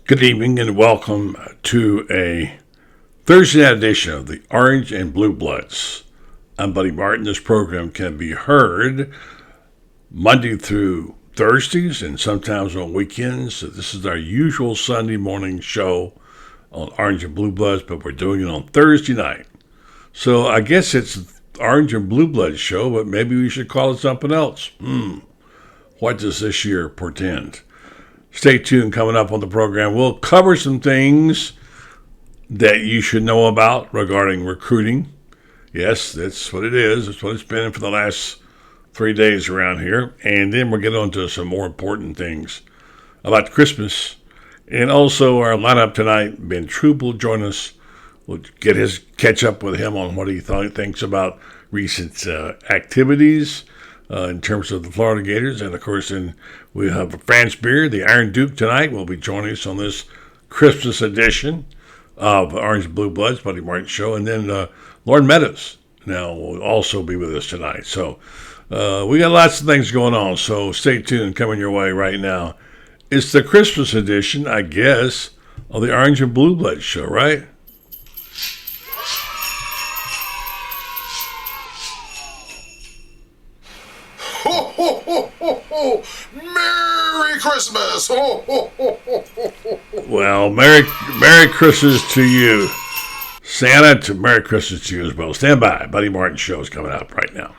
Good evening and welcome to a Thursday night edition of the Orange and Blue Bloods. I'm Buddy Martin. This program can be heard Monday through Thursdays and sometimes on weekends. This is our usual Sunday morning show on Orange and Blue Bloods, but we're doing it on Thursday night. So I guess it's Orange and Blue Bloods show, but maybe we should call it something else. What does this year portend? Stay tuned. Coming up on the program, we'll cover some things that you should know about regarding recruiting. Yes, that's what it is. That's what it's been for the last 3 days around here. And then we'll get on to some more important things about Christmas. And also our lineup tonight, Ben Troop will join us. We'll get his catch up with him on what he thinks about recent activities in terms of the Florida Gators. And, of course, then we have France Beer, the Iron Duke, tonight. Will be joining us on this Christmas edition of Orange and Blue Bloods, Buddy Martin Show. And then Lauren Meadows now will also be with us tonight. So we got lots of things going on, so stay tuned. Coming your way right now. It's the Christmas edition, I guess, of the Orange and Blue Bloods Show, right? Ho, ho, ho, ho, ho! Merry Christmas! Ho, ho, ho, ho, ho, ho. Well, Merry Christmas to you, Santa. To Merry Christmas to you as well. Stand by. Buddy Martin Show is coming out right now.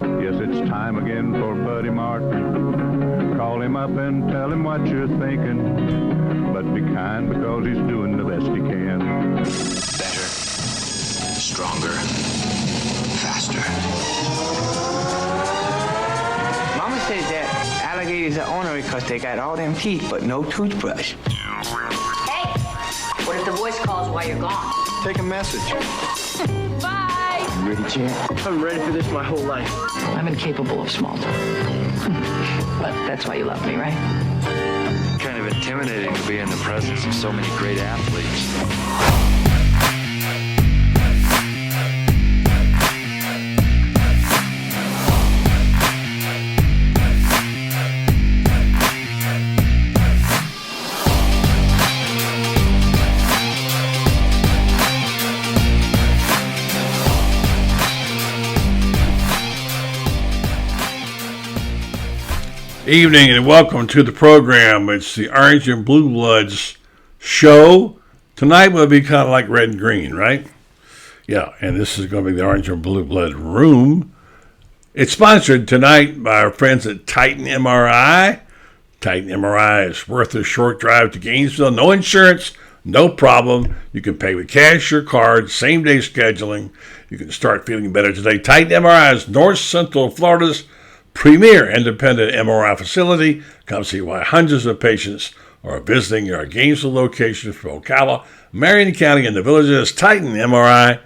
Yes, it's time again for Buddy Martin. Call him up and tell him what you're thinking. But be kind because he's doing the best he can. Better, stronger, faster. Mama says that alligators are ornery because they got all them teeth but no toothbrush. Hey, what if the voice calls while you're gone? Take a message. Bye! You ready, champ? I'm ready for this my whole life. I'm incapable of small talk. But that's why you love me, right? Kind of intimidating to be in the presence of so many great athletes. Evening and welcome to the program. It's the Orange and Blue Bloods show. Tonight will be kind of like red and green, right? Yeah, and this is going to be the Orange and Blue Blood room. It's sponsored tonight by our friends at Titan MRI. Titan MRI is worth a short drive to Gainesville. No insurance, no problem. You can pay with cash or card, same day scheduling. You can start feeling better today. Titan MRI is North Central Florida's premier independent MRI facility. Come see why hundreds of patients are visiting our Gainesville location from Ocala, Marion County, and the villages. TitanMRI.com.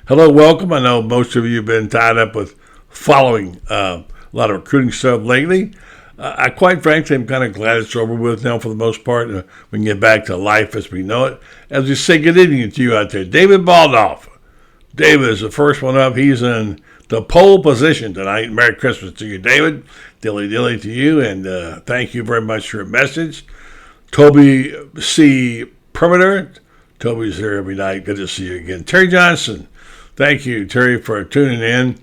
Hello, welcome. I know most of you have been tied up with following a lot of recruiting stuff lately. I quite frankly am kind of glad it's over with now for the most part. We can get back to life as we know it. As we say good evening to you out there, David Baldoff. David is the first one up. He's in the pole position tonight. Merry Christmas to you, David. Dilly dilly to you, and thank you very much for your message. Toby C. Perimeter. Toby's here every night. Good to see you again. Terry Johnson. Thank you, Terry, for tuning in.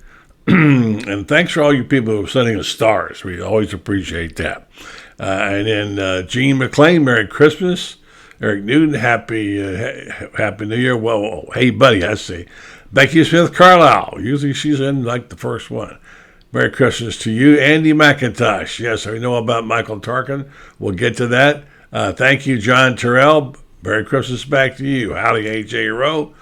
And thanks for all you people who are sending us stars. We always appreciate that. And then Gene McLean, Merry Christmas. Eric Newton, Happy New Year. Well, hey, buddy, I say. Becky Smith Carlisle. Usually she's in like the first one. Merry Christmas to you. Andy McIntosh. Yes, I know about Michael Tarkin. We'll get to that. Thank you, John Terrell. Merry Christmas back to you. Howdy, A.J. Rowe.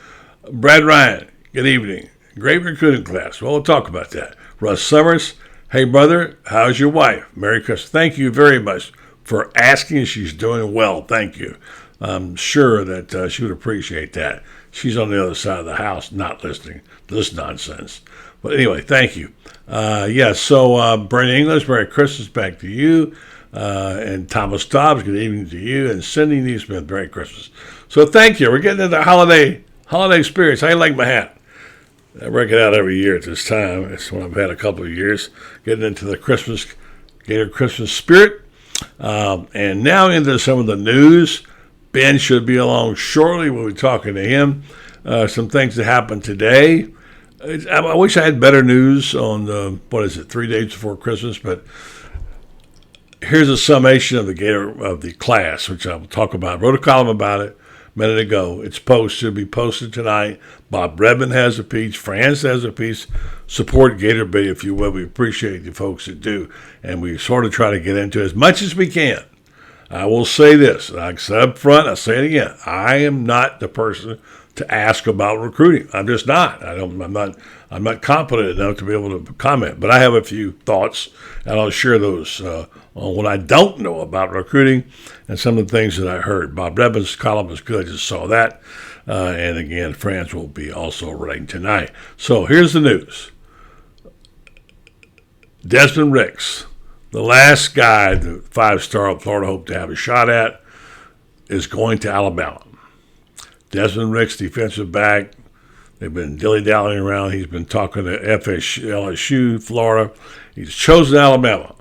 Brad Ryan. Good evening. Great recruiting class. Well, we'll talk about that. Russ Summers. Hey, brother. How's your wife? Merry Christmas. Thank you very much for asking. She's doing well. Thank you. I'm sure that she would appreciate that. She's on the other side of the house, not listening to this nonsense. But anyway, thank you. So Brent English, Merry Christmas back to you. And Thomas Dobbs, good evening to you. And Cindy Neesmith, Merry Christmas. So thank you. We're getting into holiday spirits. How you like my hat? I break it out every year at this time. It's one I've had a couple of years. Getting into the Gator Christmas spirit. And now into some of the news. Ben should be along shortly. We'll be talking to him. Some things that happened today. I wish I had better news on 3 days before Christmas, but here's a summation of the class, which I'll talk about. I wrote a column about it a minute ago. It's should be posted tonight. Bob Redmond has a piece. France has a piece. Support Gator Bait, if you will. We appreciate the folks that do, and we sort of try to get into as much as we can. I will say this, like I said up front, I'll say it again. I am not the person to ask about recruiting. I'm just not. I'm not competent enough to be able to comment. But I have a few thoughts, and I'll share those on what I don't know about recruiting and some of the things that I heard. Bob Redmond's column is good. I just saw that. And again, France will be also writing tonight. So here's the news. Desmond Ricks, the last guy the 5-star Florida hoped to have a shot at, is going to Alabama. Desmond Ricks, defensive back. They've been dilly-dallying around. He's been talking to LSU, Florida. He's chosen Alabama.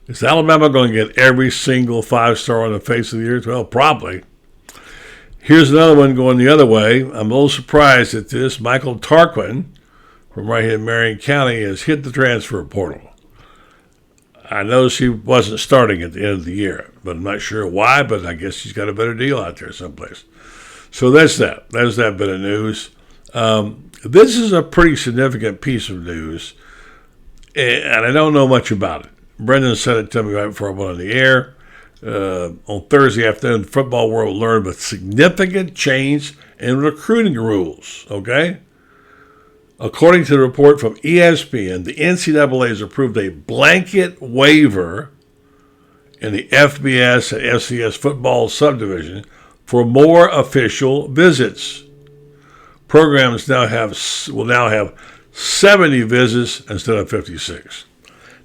Is Alabama going to get every single 5-star on the face of the earth? Well, probably. Here's another one going the other way. I'm a little surprised at this. Michael Tarquin from right here in Marion County has hit the transfer portal. I noticed he wasn't starting at the end of the year, but I'm not sure why, but I guess he's got a better deal out there someplace. So that's that. There's that bit of news. This is a pretty significant piece of news, and I don't know much about it. Brendan sent it to me right before I went on the air. On Thursday afternoon, the football world learned of a significant change in recruiting rules, okay? According to the report from ESPN, the NCAA has approved a blanket waiver in the FBS and FCS football subdivision for more official visits. Programs will now have 70 visits instead of 56.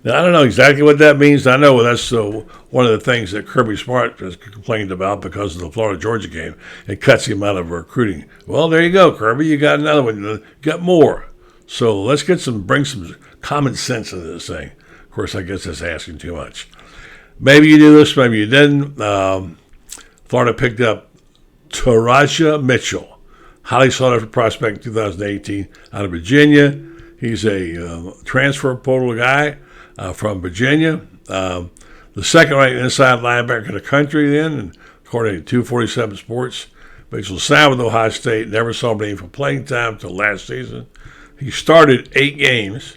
Now, I don't know exactly what that means. I know that's one of the things that Kirby Smart has complained about because of the Florida-Georgia game. It cuts him out of recruiting. Well, there you go, Kirby. You got another one. You got more. So let's bring some common sense into this thing. Of course, I guess that's asking too much. Maybe you knew this, maybe you didn't. Florida picked up Taraja Mitchell, highly sought after prospect in 2018 out of Virginia. He's a transfer portal guy from Virginia. The second-ranked inside linebacker in the country then, and according to 247 Sports. Mitchell signed with Ohio State, never saw him name for playing time until last season. He started 8 games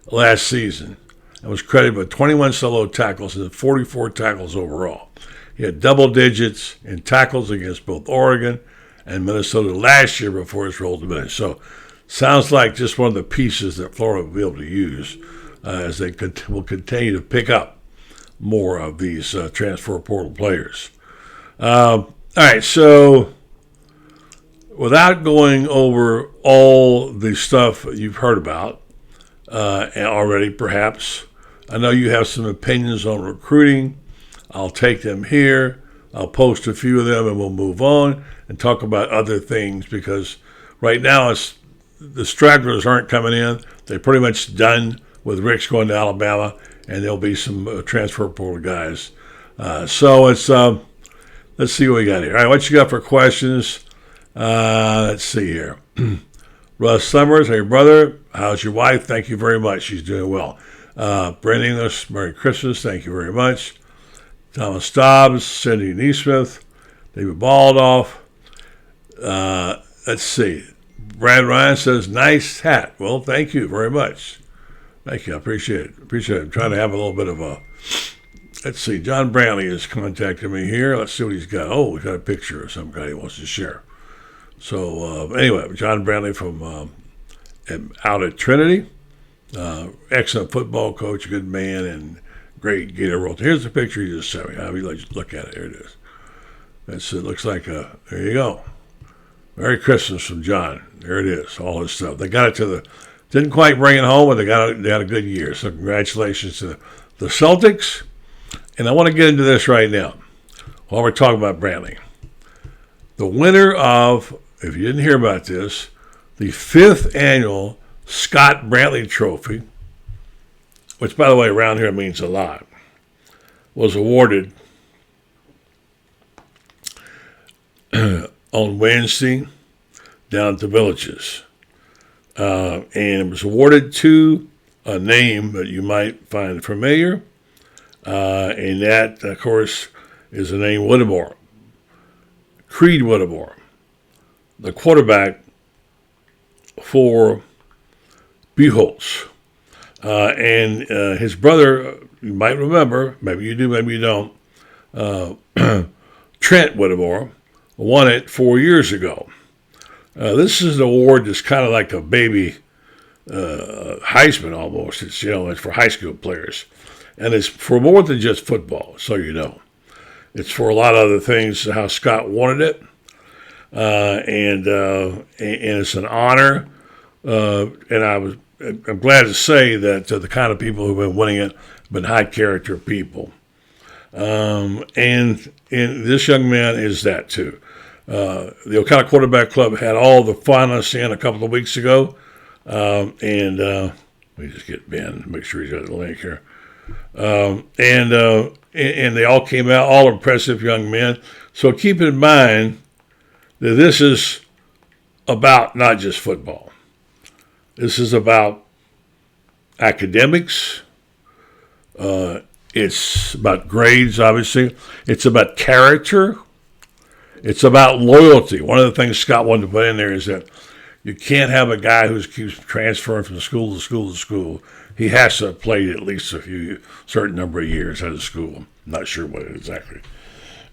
last season and was credited with 21 solo tackles and 44 tackles overall. He had double digits in tackles against both Oregon and Minnesota last year before his role diminished. So sounds like just one of the pieces that Florida will be able to use as they will continue to pick up more of these transfer portal players. All right, so without going over all the stuff you've heard about already, perhaps, I know you have some opinions on recruiting. I'll take them here. I'll post a few of them and we'll move on and talk about other things because right now the stragglers aren't coming in. They're pretty much done with Rick's going to Alabama, and there'll be some transfer portal guys. So it's let's see what we got here. All right, what you got for questions? Let's see here. Russ Summers, hey brother, how's your wife? Thank you very much. She's doing well. Brent English, Merry Christmas. Thank you very much. Thomas Dobbs, Cindy Neesmith, David Baldoff. Let's see. Brad Ryan says, nice hat. Well, thank you very much. Thank you. I appreciate it. I'm trying to have a little bit of a... Let's see. John Brantley has contacted me here. Let's see what he's got. Oh, he's got a picture of some guy he wants to share. So, anyway, John Brantley from out at Trinity. Excellent football coach, good man, and great Gator role. Here's the picture he just sent me. I'll look at it. Here it is. It looks like there you go. Merry Christmas from John. There it is, all his stuff. They got it didn't quite bring it home, but they had a good year. So congratulations to the Celtics. And I want to get into this right now while we're talking about Brantley. The winner of, if you didn't hear about this, the 5th annual Scott Brantley Trophy, which, by the way, around here means a lot. was awarded on Wednesday down at the Villages. And it was awarded to a name that you might find familiar. And that, of course, is the name Whittemore. Creed Whittemore, the quarterback for Buchholz. And his brother, you might remember, maybe you do, maybe you don't, Trent Whittemore, won it 4 years ago. This is an award that's kind of like a baby Heisman almost. It's, it's for high school players. And it's for more than just football, so you know. It's for a lot of other things, how Scott wanted it. And it's an honor. And I'm glad to say that the kind of people who've been winning it have been high character people. And this young man is that too. The Ocala Quarterback Club had all the finalists in a couple of weeks ago. Let me just get Ben, make sure he's got the link here. And they all came out, all impressive young men. So keep in mind that this is about not just football. This is about academics. It's about grades, obviously. It's about character. It's about loyalty. One of the things Scott wanted to put in there is that you can't have a guy who keeps transferring from school to school to school. He has to have played at least a certain number of years at a school. I'm not sure what exactly.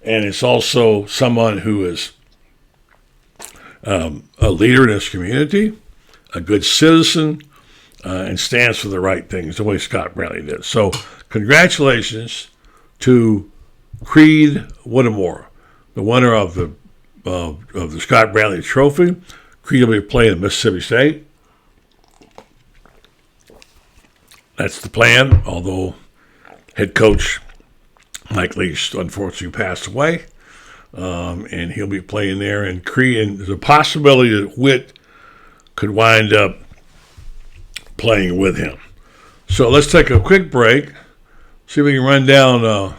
And it's also someone who is a leader in his community, a good citizen, and stands for the right things, the way Scott Brantley did. So congratulations to Creed Whittemore, the winner of the Scott Brantley Trophy. Creed will be playing at Mississippi State. That's the plan, although head coach Mike Leach unfortunately passed away. And he'll be playing there. And there's a possibility that Whit could wind up playing with him. So let's take a quick break, see if we can run down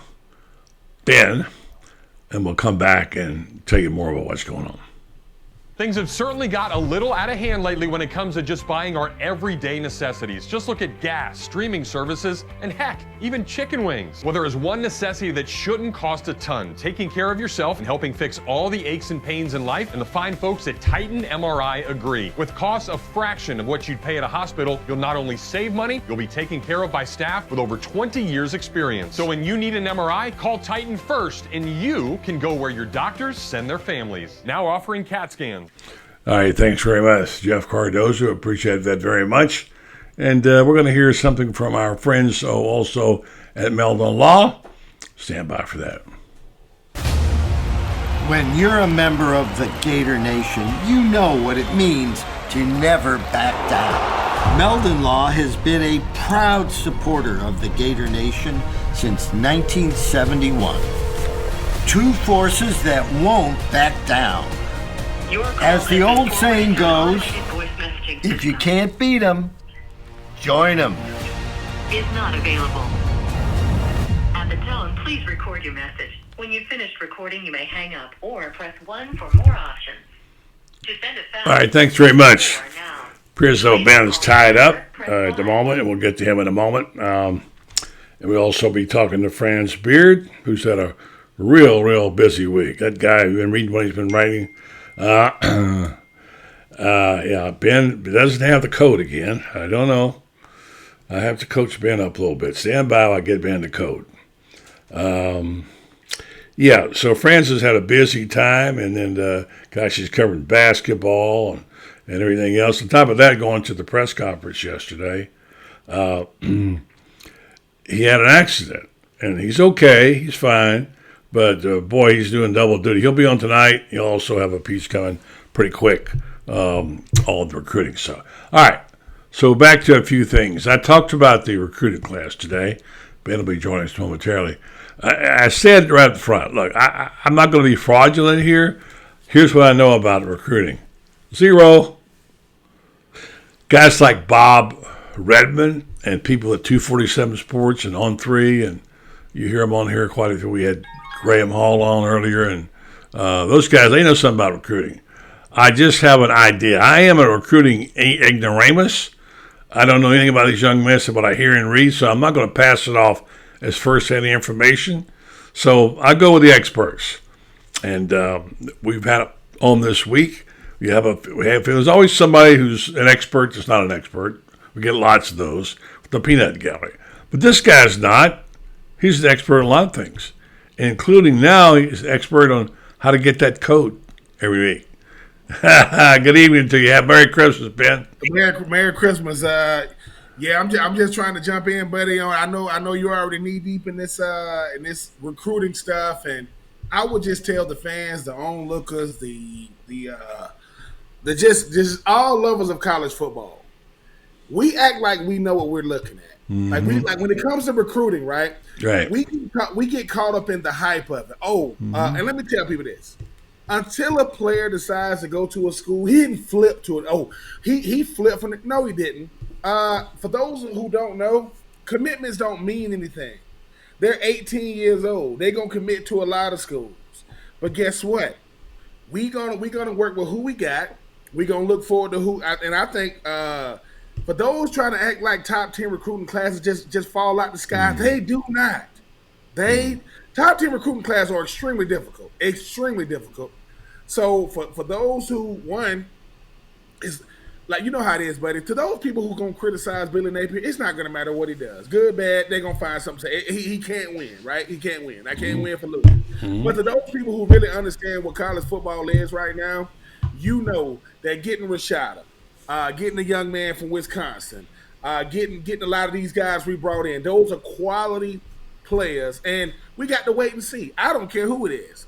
Ben, and we'll come back and tell you more about what's going on. Things have certainly got a little out of hand lately when it comes to just buying our everyday necessities. Just look at gas, streaming services, and heck, even chicken wings. Well, there is one necessity that shouldn't cost a ton: taking care of yourself and helping fix all the aches and pains in life. And the fine folks at Titan MRI agree. With costs a fraction of what you'd pay at a hospital, you'll not only save money, you'll be taken care of by staff with over 20 years experience. So when you need an MRI, call Titan first, and you can go where your doctors send their families. Now offering CAT scans. All right, thanks very much, Jeff Cardozo. Appreciate that very much. And we're going to hear something from our friends also at Meldon Law. Stand by for that. When you're a member of the Gator Nation, you know what it means to never back down. Meldon Law has been a proud supporter of the Gator Nation since 1971. Two forces that won't back down. As the old saying goes, if you can't beat them, join them. Is not available. At the tone, please record your message. When you've finished recording, you may hang up or press 1 for more options. To send a fax. All right, thanks very much. Appears though Ben is tied up at the moment, and we'll get to him in a moment. And we'll also be talking to Franz Beard, who's had a real busy week. That guy, I've been reading what he's been writing. Ben doesn't have the code again. I don't know. I have to coach Ben up a little bit. Stand by while I get Ben the code. So Francis had a busy time, and then, she's covering basketball and everything else. On top of that, going to the press conference yesterday, he had an accident, and he's okay. He's fine. But, boy, he's doing double duty. He'll be on tonight. He'll also have a piece coming pretty quick, all the recruiting stuff. All right, so back to a few things. I talked about the recruiting class today. Ben will be joining us momentarily. I said right up front, look, I'm not going to be fraudulent here. Here's what I know about recruiting. 0. Guys like Bob Redmond and people at 247 Sports and On3 and You hear them on here quite a few. We had Graham Hall on earlier, and those guys, they know something about recruiting. I just have an idea. I am a recruiting ignoramus. I don't know anything about these young men except what I hear and read, so I'm not going to pass it off as first-hand information. So I go with the experts. And we've had it on this week. There's always somebody who's an expert that's not an expert. We get lots of those with the peanut gallery. But this guy's not. He's an expert on a lot of things, including now he's an expert on how to get that code every week. Good evening to you. Have Merry Christmas, Ben. Merry Christmas. I'm just trying to jump in, buddy. I know you're already knee deep in this recruiting stuff, and I would just tell the fans, the onlookers, the just all lovers of college football. We act like we know what we're looking at. Mm-hmm. Like when it comes to recruiting, right? Right. We get caught up in the hype of it. And let me tell people this: until a player decides to go to a school, he didn't flip to it. He flipped from it. No, he didn't. For those who don't know, commitments don't mean anything. They're 18 years old. They're gonna commit to a lot of schools. But guess what? We gonna work with who we got. We're gonna look forward to who. And I think for those trying to act like top 10 recruiting classes just fall out the sky, they do not. Top 10 recruiting classes are extremely difficult. Extremely difficult. So for those who is like, you know how it is, buddy. To those people who gonna criticize Billy Napier, it's not gonna matter what he does. Good, bad, they're gonna find something to say. He can't win, right? He can't win. I can't win for losing. But to those people who really understand what college football is right now, you know that getting Rashada, getting a young man from Wisconsin, getting a lot of these guys we brought in, those are quality players, and we got to wait and see. I don't care who it is.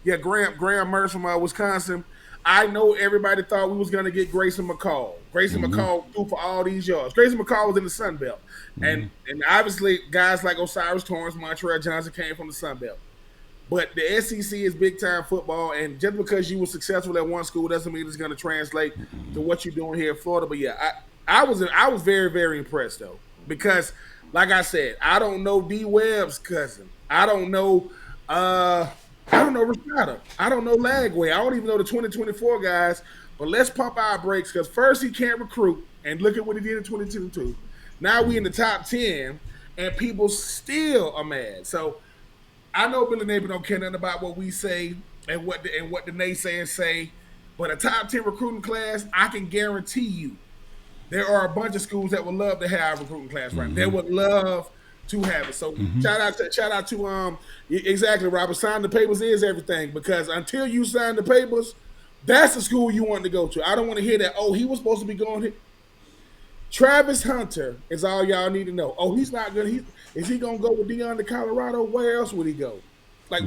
Yeah, Graham Mertz from Wisconsin. I know everybody thought we was going to get Grayson McCall. Grayson McCall threw for all these yards. Grayson McCall was in the Sun Belt. And obviously guys like Osiris Torrance, Montreal Johnson came from the Sun Belt. But the SEC is big-time football, and just because you were successful at one school doesn't mean it's going to translate to what you're doing here in Florida. But, yeah, I was very, very impressed, though, because, like I said, I don't know D. Webb's cousin. I don't know Rashada. I don't know Lagway. I don't even know the 2024 guys. But let's pump our brakes, because first he can't recruit, and look at what he did in 2022. Now we in the top 10, and people still are mad. So I know Billy Napier don't care nothing about what we say and what the naysayers say, but a top 10 recruiting class, I can guarantee you there are a bunch of schools that would love to have a recruiting class right now. They would love to have it. So shout out to exactly, Robert. Signing the papers is everything, because until you sign the papers, that's the school you want to go to. I don't want to hear that, he was supposed to be going here. Travis Hunter is all y'all need to know. He's not good. Is he going to go with Deion to Colorado? Where else would he go?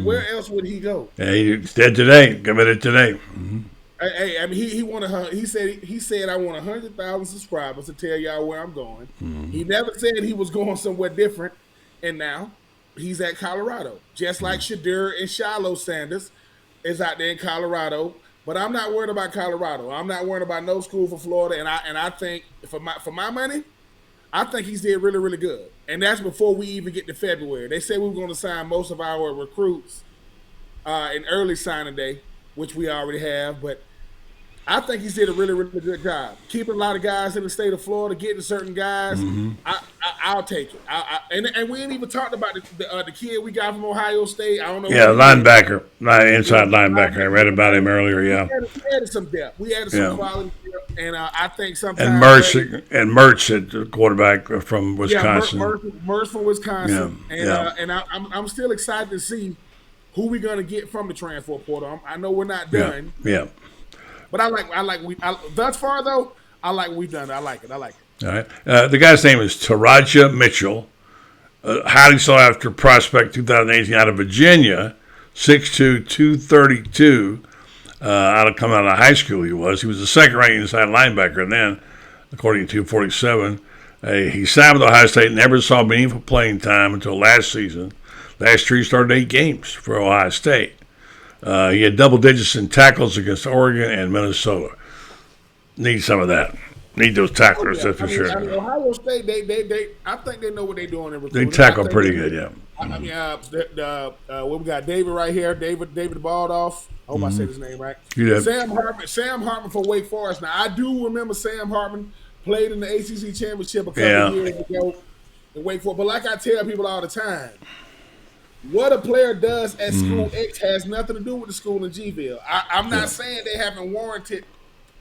Where else would he go? Yeah, he's dead today. Committed today. Hey, I mean, he said I want 100,000 subscribers to tell y'all where I'm going. He never said he was going somewhere different, and now he's at Colorado, just like Shadur and Shiloh Sanders is out there in Colorado. But I'm not worried about Colorado. I'm not worried about no school for Florida, and I think for my money, I think he's did really, really good. And that's before we even get to February. They said we were going to sign most of our recruits in early signing day, which we already have, but I think he's did a really, really good job. Keeping a lot of guys in the state of Florida, getting certain guys, I'll take it. And we ain't even talked about the kid we got from Ohio State. I don't know. Yeah, linebacker, inside linebacker. I read about him earlier, yeah. We added some depth. We added some quality depth, and I think sometimes. And Mertz at the quarterback from Wisconsin. Yeah, Mertz from Wisconsin. Yeah. And I'm still excited to see who we're going to get from the transfer portal. I know we're not done. Yeah. But thus far though, I like what we've done. I like it. All right. The guy's name is Taraja Mitchell, highly sought after prospect 2018 out of Virginia, 6'2", 232, coming out of high school he was. He was the second-ranked inside linebacker then, according to 247. He signed with Ohio State, never saw meaningful playing time until last season. Last year he started 8 games for Ohio State. He had double digits in tackles against Oregon and Minnesota. Need some of that. Need those tacklers, that's for sure. Ohio State, I think they know what they're doing in They recruiting. tackle pretty good, yeah. What we got, David right here, David Baldoff. I hope I said his name right. You did. Sam Hartman for Wake Forest. Now, I do remember Sam Hartman played in the ACC championship a couple of years ago in Wake Forest. But like I tell people all the time, what a player does at school X has nothing to do with the school in G-ville. I'm not saying they haven't warranted,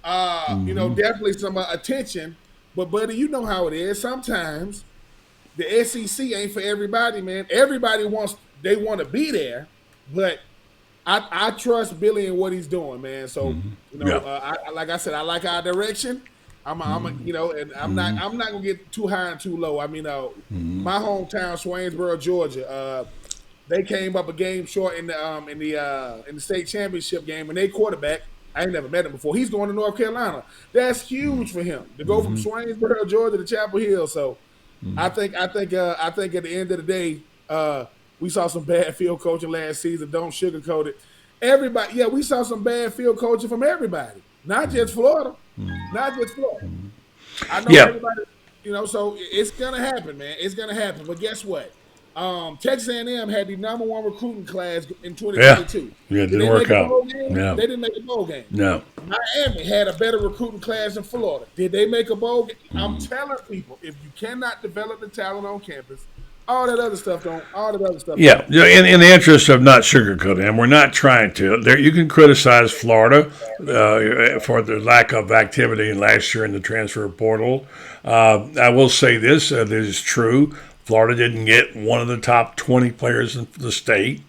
definitely some attention. But, buddy, you know how it is. Sometimes the SEC ain't for everybody, man. Everybody want to be there, but I trust Billy and what he's doing, man. So, like I said, I like our direction. I'm not gonna get too high and too low. I mean, my hometown, Swainsboro, Georgia, they came up a game short in the state championship game, and they quarterback. I ain't never met him before. He's going to North Carolina. That's huge for him to go from Swainsboro, Georgia, to Chapel Hill. So, I think at the end of the day, we saw some bad field coaching last season. Don't sugarcoat it. Everybody, we saw some bad field coaching from everybody, not just Florida. Not just Florida. I know everybody, so it's going to happen, man. It's going to happen. But guess what? Texas A&M had the #1 recruiting class in 2022. Yeah, it didn't work out. No. They didn't make a bowl game. No. Miami had a better recruiting class than Florida. Did they make a bowl game? I'm telling people, if you cannot develop the talent on campus, all that other stuff don't. Yeah, in the interest of not sugarcoating, and we're not trying to. You can criticize Florida for the lack of activity last year in the transfer portal. I will say this: this is true. Florida didn't get one of the top 20 players in the state.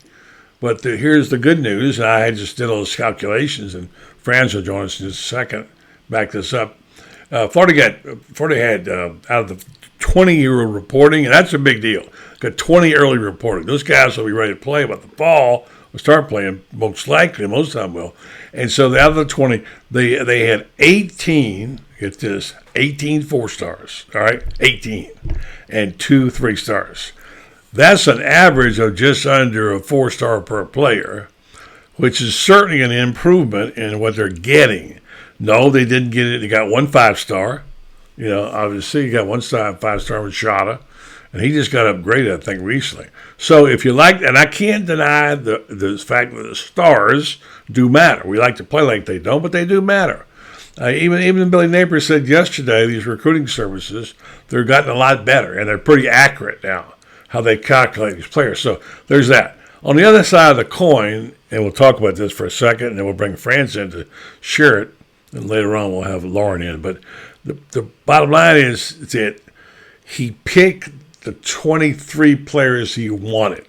But here's the good news. I just did all those calculations, and Franz will join us in just a second. Back this up. Florida had out of the 20-year reporting, and that's a big deal. Got 20 early reporting. Those guys will be ready to play, but the fall will start playing most likely. Most of them will. And so out of the 20, they had 18. Get this, 18 4-stars. All right, 18, and 2 3-stars. That's an average of just under a 4-star per player, which is certainly an improvement in what they're getting. No, they didn't get it. They got 1 5-star. Obviously, you got 1 5-star with Shada, and he just got upgraded, I think, recently. So if you like, and I can't deny the fact that the stars do matter. We like to play like they don't, but they do matter. Even Billy Napier said yesterday, these recruiting services, they're gotten a lot better, and they're pretty accurate now, how they calculate these players. So there's that. On the other side of the coin, and we'll talk about this for a second, and then we'll bring Franz in to share it, and later on we'll have Lauren in. But the bottom line is that he picked the 23 players he wanted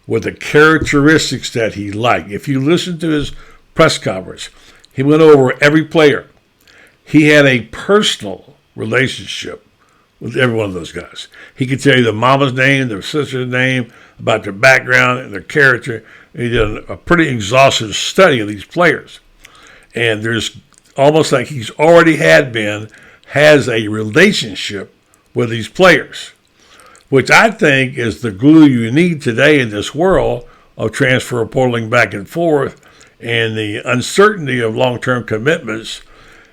with the characteristics that he liked. If you listen to his press conference, he went over every player. He had a personal relationship with every one of those guys. He could tell you the mama's name, their sister's name, about their background and their character. He did a pretty exhaustive study of these players. And there's almost like he's already has a relationship with these players, which I think is the glue you need today in this world of transfer portaling back and forth and the uncertainty of long-term commitments.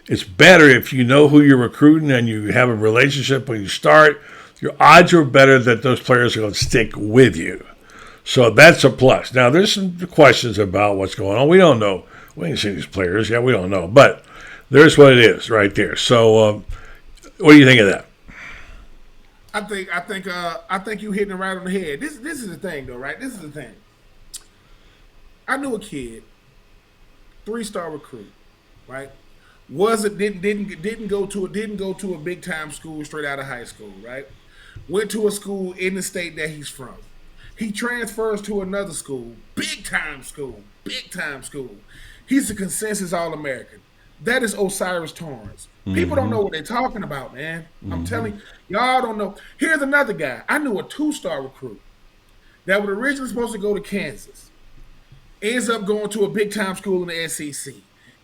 It's better if you know who you're recruiting and you have a relationship when you start. Your odds are better that those players are going to stick with you. So that's a plus. Now, there's some questions about what's going on. We don't know. We ain't seen these players. Yeah, we don't know. But there's what it is right there. So what do you think of that? I think you hitting it right on the head. This is the thing, though, right? This is the thing. I knew a kid, 3-star recruit, right? Didn't go to a big time school straight out of high school, right? Went to a school in the state that he's from. He transfers to another school, big time school. He's a consensus All-American. That is Osiris Torrance. People don't know what they're talking about, man. I'm telling you, y'all don't know. Here's another guy. I knew a 2-star recruit that was originally supposed to go to Kansas. Ends up going to a big time school in the SEC.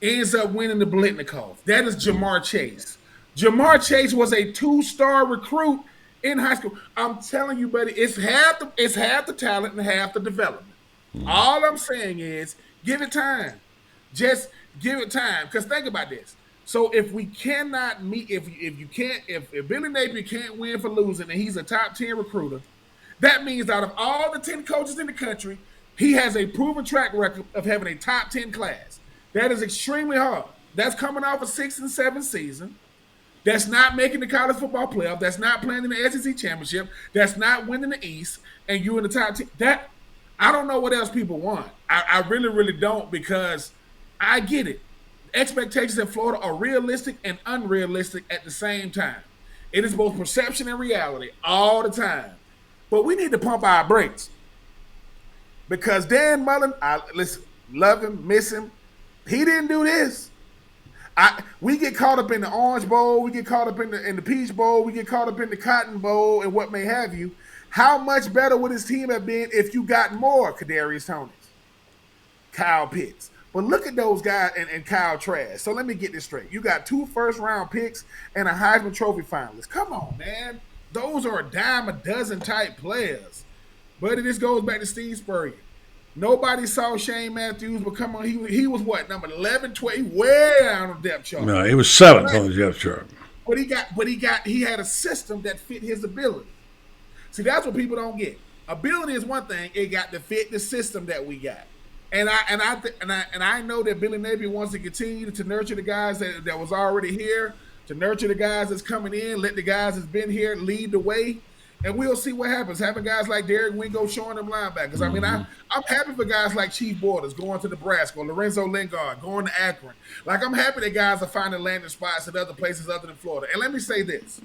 Ends up winning the Blitnikoff. That is Jamar Chase. Jamar Chase was a 2-star recruit in high school. I'm telling you, buddy, it's half the talent and half the development. All I'm saying is give it time. Just give it time. Because think about this. So if we cannot meet, if Billy Napier can't win for losing, and he's a top 10 recruiter, that means out of all the 10 coaches in the country, he has a proven track record of having a top 10 class. That is extremely hard. That's coming off a 6 and 7 season. That's not making the college football playoff. That's not playing in the SEC championship. That's not winning the East, and you in the top 10. That I don't know what else people want. I really, really don't, because I get it. Expectations in Florida are realistic and unrealistic at the same time. It is both perception and reality all the time. But we need to pump our brakes, because Dan Mullen, listen, love him, miss him. He didn't do this. We get caught up in the Orange Bowl, we get caught up in the Peach Bowl, we get caught up in the Cotton Bowl, and what may have you. How much better would his team have been if you got more Kadarius Tonys, Kyle Pitts? But look at those guys and Kyle Trask. So let me get this straight. You got 2 first-round picks and a Heisman Trophy finalist. Come on, man. Those are a dime a dozen type players. But this goes back to Steve Spurrier. Nobody saw Shane Matthews, but come on, he was what, number 11, 12, way down on the depth chart. No, he was 7th on the depth chart. But he had a system that fit his ability. See, that's what people don't get. Ability is one thing; it got to fit the system that we got. And I know that Billy Napier wants to continue to nurture the guys that was already here, to nurture the guys that's coming in, let the guys that's been here lead the way, and we'll see what happens. Having guys like Derek Wingo showing them linebackers. I mean, I'm happy for guys like Chief Borders going to Nebraska, or Lorenzo Lingard going to Akron. Like, I'm happy that guys are finding landing spots at other places other than Florida. And let me say this.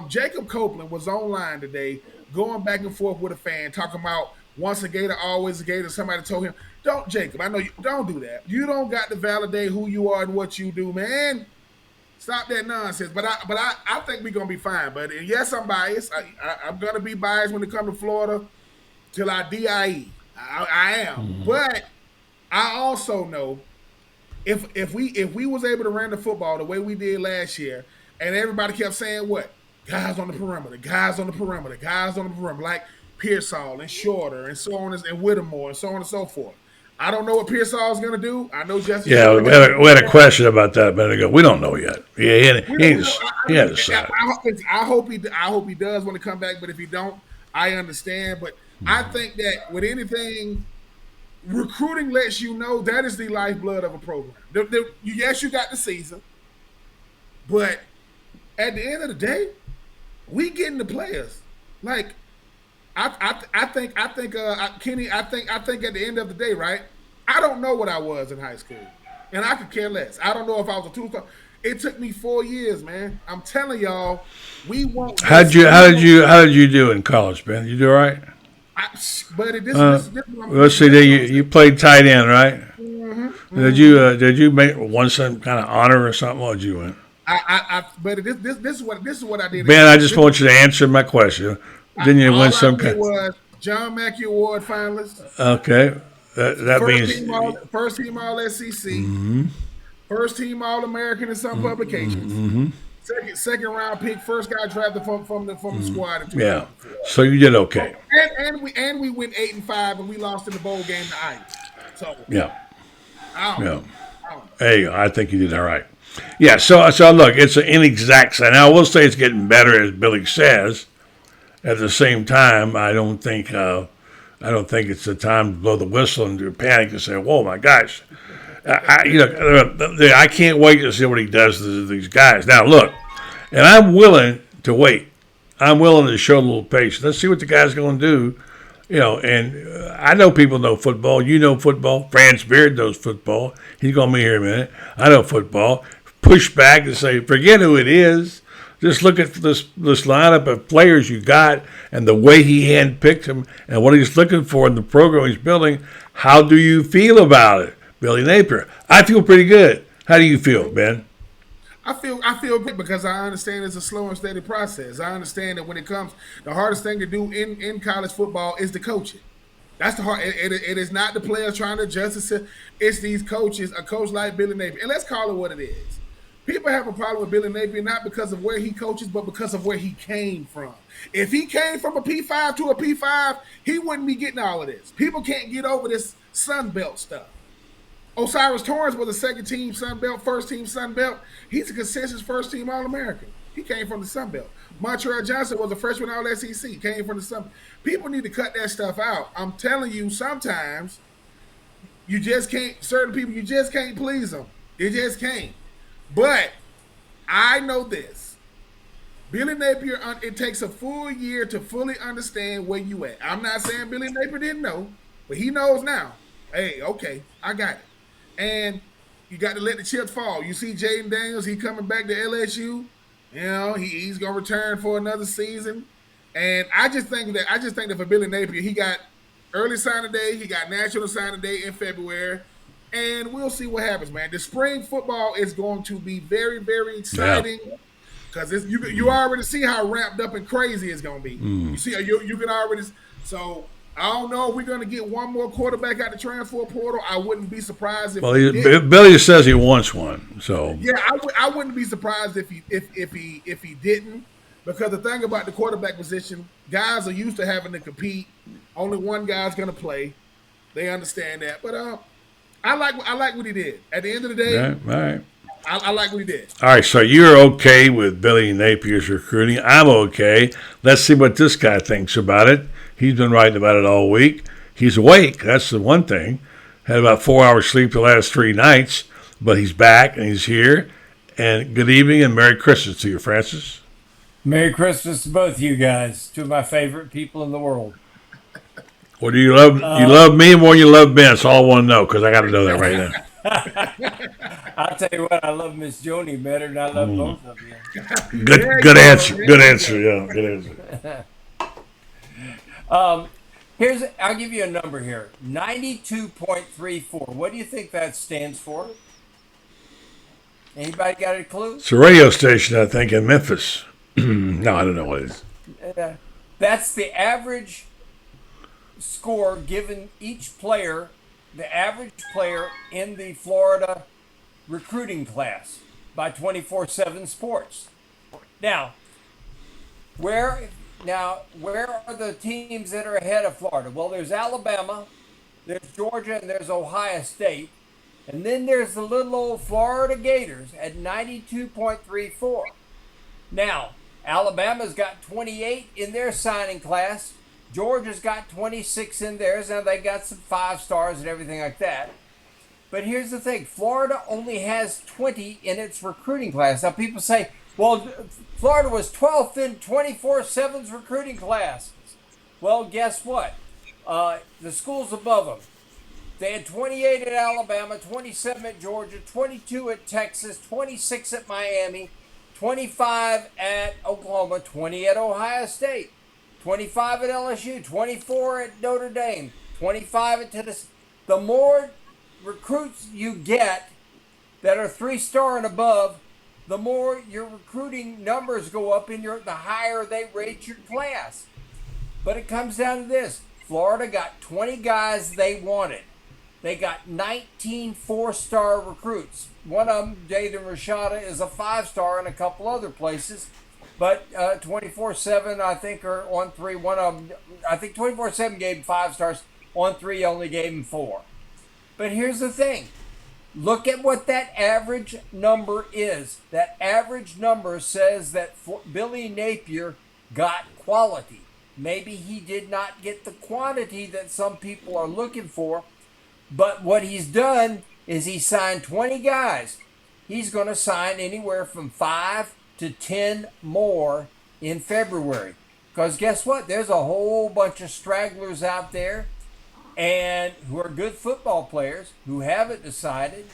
Jacob Copeland was online today going back and forth with a fan talking about once a Gator, always a Gator. Somebody told him, don't, Jacob, I know you don't do that. You don't got to validate who you are and what you do, man. Stop that nonsense. But I think we're going to be fine. But yes, I'm biased. I'm going to be biased when it comes to Florida till I die. I am. Mm-hmm. But I also know if we was able to run the football the way we did last year, and everybody kept saying what? Guys on the perimeter, guys on the perimeter, guys on the perimeter, like Pearsall and Shorter and so on and Whittemore and so on and so forth. I don't know what Pearsall is going to do. I know Justin. Yeah, we had a question about that a minute ago. We don't know yet. Yeah, he had decided. I hope he does want to come back, but if he don't, I understand. But I think that with anything, recruiting lets you know that is the lifeblood of a program. Yes, you got the season, but at the end of the day, we getting the players. Like, I think Kenny. I think at the end of the day, right? I don't know what I was in high school, and I could care less. I don't know if I was a two-star. It took me 4 years, man. I'm telling y'all, we won't. How did you do in college, Ben? You do all right? Let's see. You played tight end, right? Mm-hmm. Did you won some kind of honor or something? What did you win? But this is what I did. Ben, I just want you to answer my question. Didn't you win some kind? Was John Mackey Award finalist. Okay, that means first team All SEC, mm-hmm. First team All American in some publications. Mm-hmm. Second round pick, first guy drafted from the squad in 2004. Yeah, so you did okay. And we went 8-5 and we lost in the bowl game to Iowa. So Hey, I think you did all right. Yeah, so look, it's an inexact science. Now I will say it's getting better, as Billy says. At the same time, I don't think it's the time to blow the whistle and do panic and say, "Whoa, my gosh!" I can't wait to see what he does to these guys. Now, look, and I'm willing to wait. I'm willing to show a little patience. Let's see what the guy's going to do. And I know people know football. You know football. Franz Beard knows football. He's going to be here in a minute. I know football. Push back and say, forget who it is. Just look at this lineup of players you got and the way he handpicked them and what he's looking for in the program he's building. How do you feel about it, Billy Napier? I feel pretty good. How do you feel, Ben? I feel good because I understand it's a slow and steady process. I understand that when it comes, the hardest thing to do in college football is the coaching. That's the hard. It is not the players trying to adjust it. It's these coaches, a coach like Billy Napier. And let's call it what it is. People have a problem with Billy Napier not because of where he coaches, but because of where he came from. If he came from a P5 to a P5, he wouldn't be getting all of this. People can't get over this Sun Belt stuff. Osiris Torrance was a second team Sun Belt, first team Sun Belt. He's a consensus first team All American. He came from the Sun Belt. Montreal Johnson was a freshman All SEC. Came from the Sun. People need to cut that stuff out. I'm telling you, sometimes you just can't. Certain people, you just can't please them. You just can't. But I know this. Billy Napier, it takes a full year to fully understand where you at. I'm not saying Billy Napier didn't know, but he knows now. Hey, okay, I got it. And you got to let the chips fall. You see Jaden Daniels, he coming back to LSU. You know, he's gonna return for another season. And I just think that for Billy Napier, he got early signing day, he got national signing day in February. And we'll see what happens, man. The spring football is going to be very, very exciting. Yeah. Because you already see how ramped up and crazy it's going to be. You see, you can already. So I don't know if we're going to get one more quarterback out the transfer portal. I wouldn't be surprised if. Well, Billy says he wants one. So yeah, I wouldn't be surprised if he didn't. Because the thing about the quarterback position, guys are used to having to compete. Only one guy's going to play. They understand that, but I like what he did. At the end of the day, all right. I like what he did. All right, so you're okay with Billy Napier's recruiting. I'm okay. Let's see what this guy thinks about it. He's been writing about it all week. He's awake. That's the one thing. Had about 4 hours sleep the last 3 nights, but he's back and he's here. And good evening and Merry Christmas to you, Francis. Merry Christmas to both you guys, two of my favorite people in the world. Well, do you love you love me more than you love Ben? That's all I want to know because I got to know that right now. I'll tell you what, I love Miss Joni better than I love both of you. Good answer. Good answer. Yeah, good answer. I'll give you a number here. 92.34. What do you think that stands for? Anybody got a clue? It's a radio station, I think, in Memphis. No, I don't know what it is. That's the average score given each player, the average player in the Florida recruiting class by 24/7 Sports. Now, where are the teams that are ahead of Florida? Well, there's Alabama, there's Georgia, and there's Ohio State. And then there's the little old Florida Gators at 92.34. Now, Alabama's got 28 in their signing class. Georgia's got 26 in theirs. Now, they got some 5 stars and everything like that. But here's the thing. Florida only has 20 in its recruiting class. Now, people say, well, Florida was 12th in 24/7's recruiting class. Well, guess what? The schools above them. They had 28 at Alabama, 27 at Georgia, 22 at Texas, 26 at Miami, 25 at Oklahoma, 20 at Ohio State, 25 at LSU, 24 at Notre Dame, 25 at Tennessee. The more recruits you get that are 3-star and above, the more your recruiting numbers go up and the higher they rate your class. But it comes down to this. Florida got 20 guys they wanted. They got 19 4-star recruits. One of them, Jaden Rashada, is a 5-star in a couple other places. But 24/7, I think, are on 3. One of them, I think 24/7 gave him 5 stars. On 3, only gave him 4. But here's the thing. Look at what that average number is. That average number says that Billy Napier got quality. Maybe he did not get the quantity that some people are looking for. But what he's done is he signed 20 guys. He's going to sign anywhere from 5 to 10 more in February. Because guess what? There's a whole bunch of stragglers out there and who are good football players who haven't decided.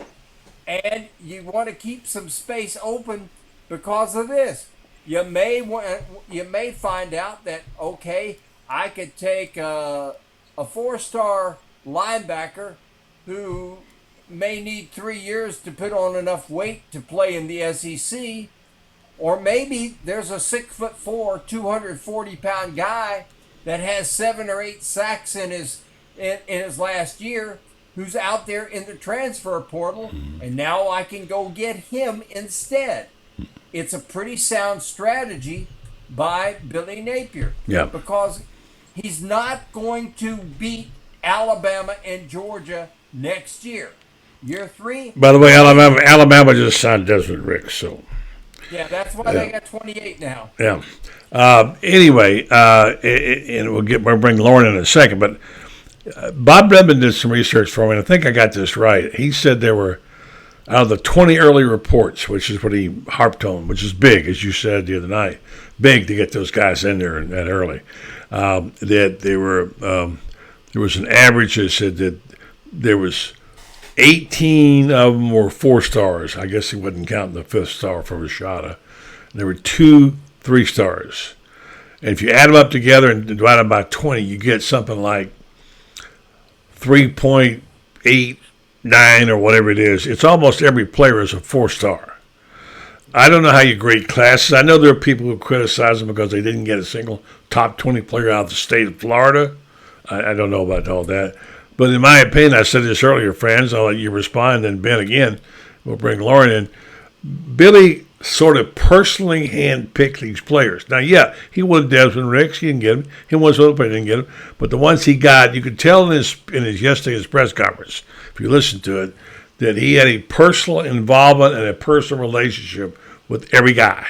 And you want to keep some space open because of this. You may find out that, okay, I could take a 4-star linebacker who may need 3 years to put on enough weight to play in the SEC, or maybe there's a 6'4", 240-pound guy that has 7 or 8 sacks in his last year, who's out there in the transfer portal, and now I can go get him instead. It's a pretty sound strategy by Billy Napier, because he's not going to beat Alabama and Georgia next year. Year 3. By the way, Alabama just signed Desmond Ricks, so. Yeah, that's why they got 28 now. Yeah. Anyway, and we'll bring Lauren in a second, but Bob Redmond did some research for me, and I think I got this right. He said there were, out of the 20 early reports, which is what he harped on, which is big, as you said the other night, big to get those guys in there that early, that there was an average that said that there was 18 of them were 4 stars. I guess he wasn't counting the 5th star for Rashada. There were 2 3 stars. And if you add them up together and divide them by 20, you get something like 3.89 or whatever it is. It's almost every player is a 4 star. I don't know how you grade classes. I know there are people who criticize them because they didn't get a single top 20 player out of the state of Florida. I don't know about all that. But in my opinion, I said this earlier, friends, I'll let you respond, then Ben again. We'll bring Lauren in. Billy sort of personally handpicked these players. Now, yeah, he wanted Desmond Ricks. He didn't get him. He wanted other players, didn't get him. But the ones he got, you could tell in his yesterday's press conference, if you listen to it, that he had a personal involvement and a personal relationship with every guy.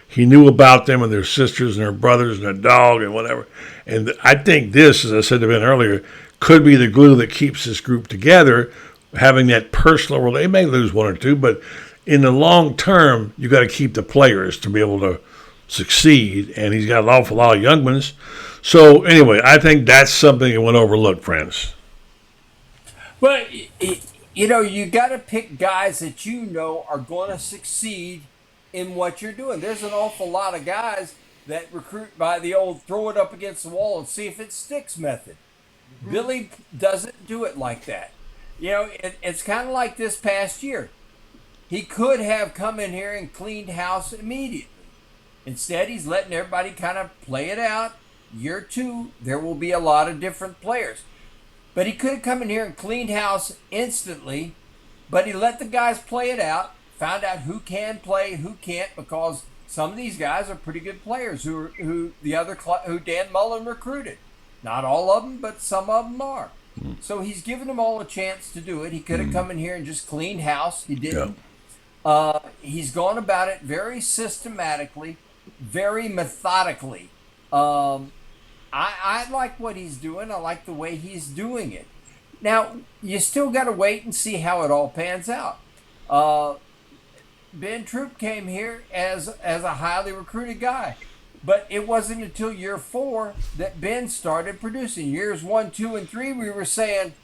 He knew about them and their sisters and their brothers and their dog and whatever. And I think this, as I said to Ben earlier, could be the glue that keeps this group together, having that personal relationship. They may lose 1 or 2, but in the long term, you got to keep the players to be able to succeed, and he's got an awful lot of young ones. So anyway, I think that's something that went overlooked, friends. But, you got to pick guys that you know are going to succeed in what you're doing. There's an awful lot of guys that recruit by the old throw it up against the wall and see if it sticks method. Mm-hmm. Billy doesn't do it like that. It's kind of like this past year. He could have come in here and cleaned house immediately. Instead, he's letting everybody kind of play it out. Year 2, there will be a lot of different players. But he could have come in here and cleaned house instantly, but he let the guys play it out, found out who can play, who can't, because some of these guys are pretty good players who Dan Mullen recruited. Not all of them, but some of them are. So he's given them all a chance to do it. He could have come in here and just cleaned house. He didn't. Yeah. He's gone about it very systematically, very methodically. I like what he's doing. I like the way he's doing it. Now, you still got to wait and see how it all pans out. Ben Troop came here as a highly recruited guy. But it wasn't until year 4 that Ben started producing. Years 1, 2, and 3, we were saying,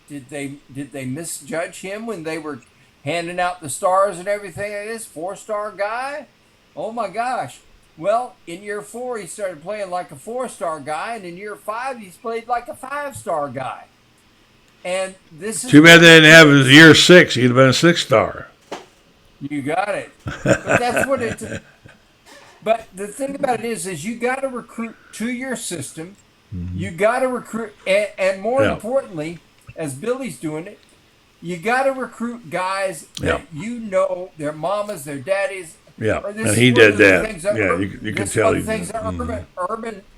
did they misjudge him when they were handing out the stars and everything like this? 4-star guy? Oh my gosh. Well, in year 4, he started playing like a 4-star guy, and in year 5, he's played like a 5-star guy. And this is too bad they didn't have his year 6. He'd have been a 6-star. You got it. But that's what it's. But the thing about it is you got to recruit to your system. Mm-hmm. You got to recruit, and more importantly, as Billy's doing it, you got to recruit guys that you know their mamas, their daddies. Yeah, and he did that. Yeah, you can tell.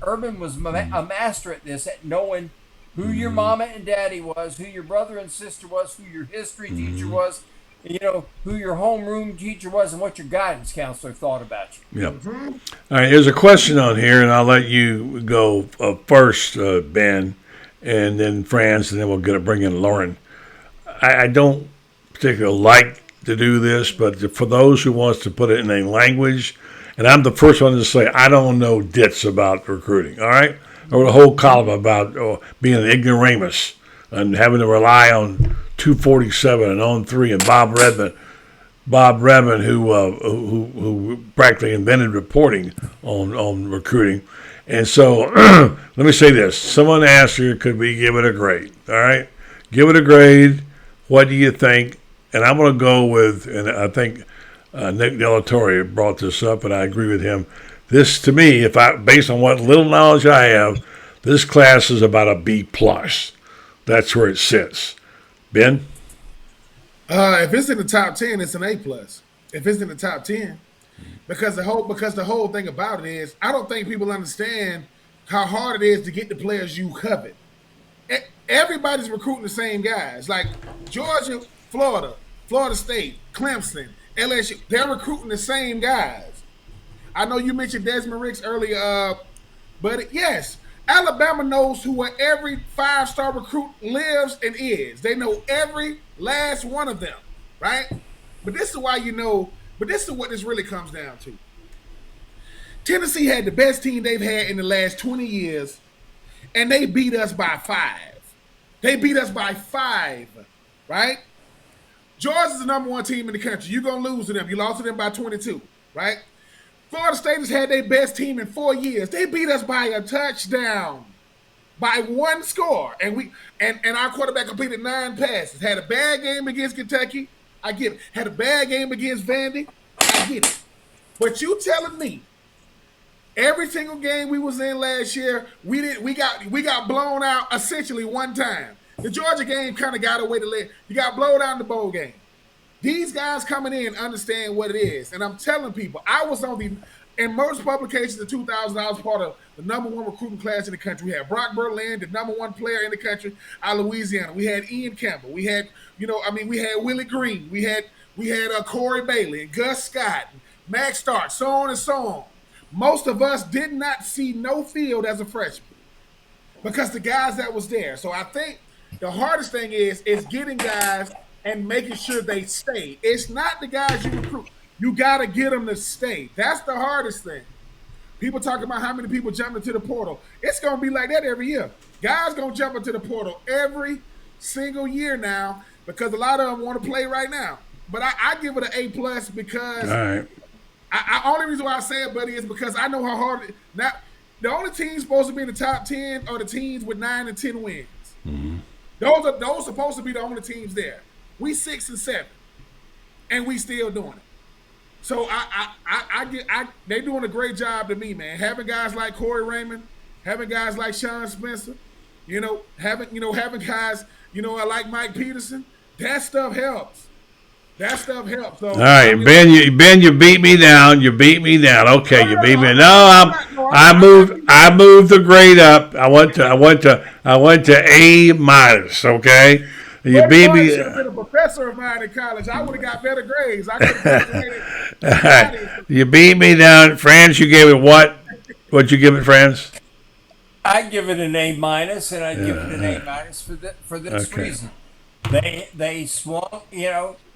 Urban was a master at this, at knowing who your mama and daddy was, who your brother and sister was, who your history teacher was. Who your homeroom teacher was and what your guidance counselor thought about you. Yep. Mm-hmm. All right, there's a question on here, and I'll let you go first, Ben, and then Franz, and then we'll bring in Lauren. I don't particularly like to do this, but for those who wants to put it in a language, and I'm the first one to say I don't know dits about recruiting, all right? Or the whole column about being an ignoramus and having to rely on 247 and on 3 and Bob Redmond, who practically invented reporting on recruiting. And so let me say this. Someone asked you, could we give it a grade? All right? Give it a grade. What do you think? And I'm going to go with, and I think Nick Delatorre brought this up, and I agree with him. This, to me, based on what little knowledge I have, this class is about a B+. That's where it sits. Ben? If it's in the top 10, it's an A+. If it's in the top 10, because the whole thing about it is, I don't think people understand how hard it is to get the players you covet. everybody's recruiting the same guys. Like Georgia, Florida, Florida State, Clemson, LSU. They're recruiting the same guys. I know you mentioned Desmond Ricks earlier, but yes, Alabama knows who every 5-star recruit lives and is. They know every last one of them, right? But this is why you know. But this is what this really comes down to. Tennessee had the best team they've had in the last 20 years, and they beat us by 5. They beat us by 5, right? Georgia's the number 1 team in the country. You're going to lose to them. You lost to them by 22, right? Florida State has had their best team in 4 years. They beat us by a touchdown, by 1 score. And our quarterback completed 9 passes. Had a bad game against Kentucky. I get it. Had a bad game against Vandy. I get it. But you telling me every single game we was in last year, we got blown out essentially 1 time. The Georgia game kind of got away to let you got blown out in the bowl game. These guys coming in understand what it is, and I'm telling people, I was in most publications in 2000. I was part of the number 1 recruiting class in the country. We had Brock Berlin, the number 1 player in the country out of Louisiana. We had Ian Campbell. We had we had Willie Green. We had Corey Bailey and Gus Scott, and Max Stark, so on and so on. Most of us did not see no field as a freshman because the guys that was there. So I think the hardest thing is getting guys and making sure they stay. It's not the guys you recruit. You got to get them to stay. That's the hardest thing. People talking about how many people jump into the portal. It's going to be like that every year. Guys going to jump into the portal every single year now because a lot of them want to play right now. But I give it an A+ because All right. I only reason why I say it, buddy, is because I know how hard now. The only teams supposed to be in the top 10 are the teams with 9 and 10 wins. Mm-hmm. Those supposed to be the only teams there. We 6 and 7, and we still doing it. So they doing a great job to me, man. Having guys like Corey Raymond, having guys like Sean Spencer, having guys, like Mike Peterson. That stuff helps. So, all right, Ben, you beat me down. You beat me down. Okay, you beat me. No, I moved the grade up. I went to A-. Okay, you beat me. Should have been a professor of mine in college. I would have got better grades. I could have graduated. You beat me down, Franz. You gave it what? What'd you give it, Franz? I give it an A-, and I give it an A- for this reason. They swung,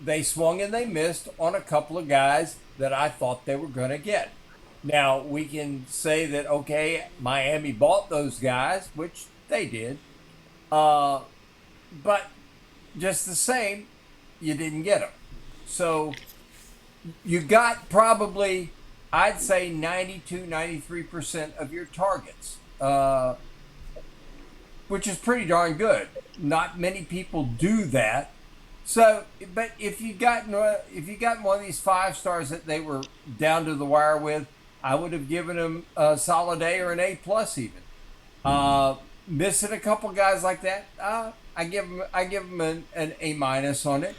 they swung and they missed on a couple of guys that I thought they were going to get. Now, we can say that, okay, Miami bought those guys, which they did. But just the same, you didn't get them. So you got probably, I'd say 92, 93% of your targets, which is pretty darn good. Not many people do that. So, but if you got one of these 5 stars that they were down to the wire with, I would have given them a solid A or an A+ even. Missing a couple guys like that, I give them an A- on it.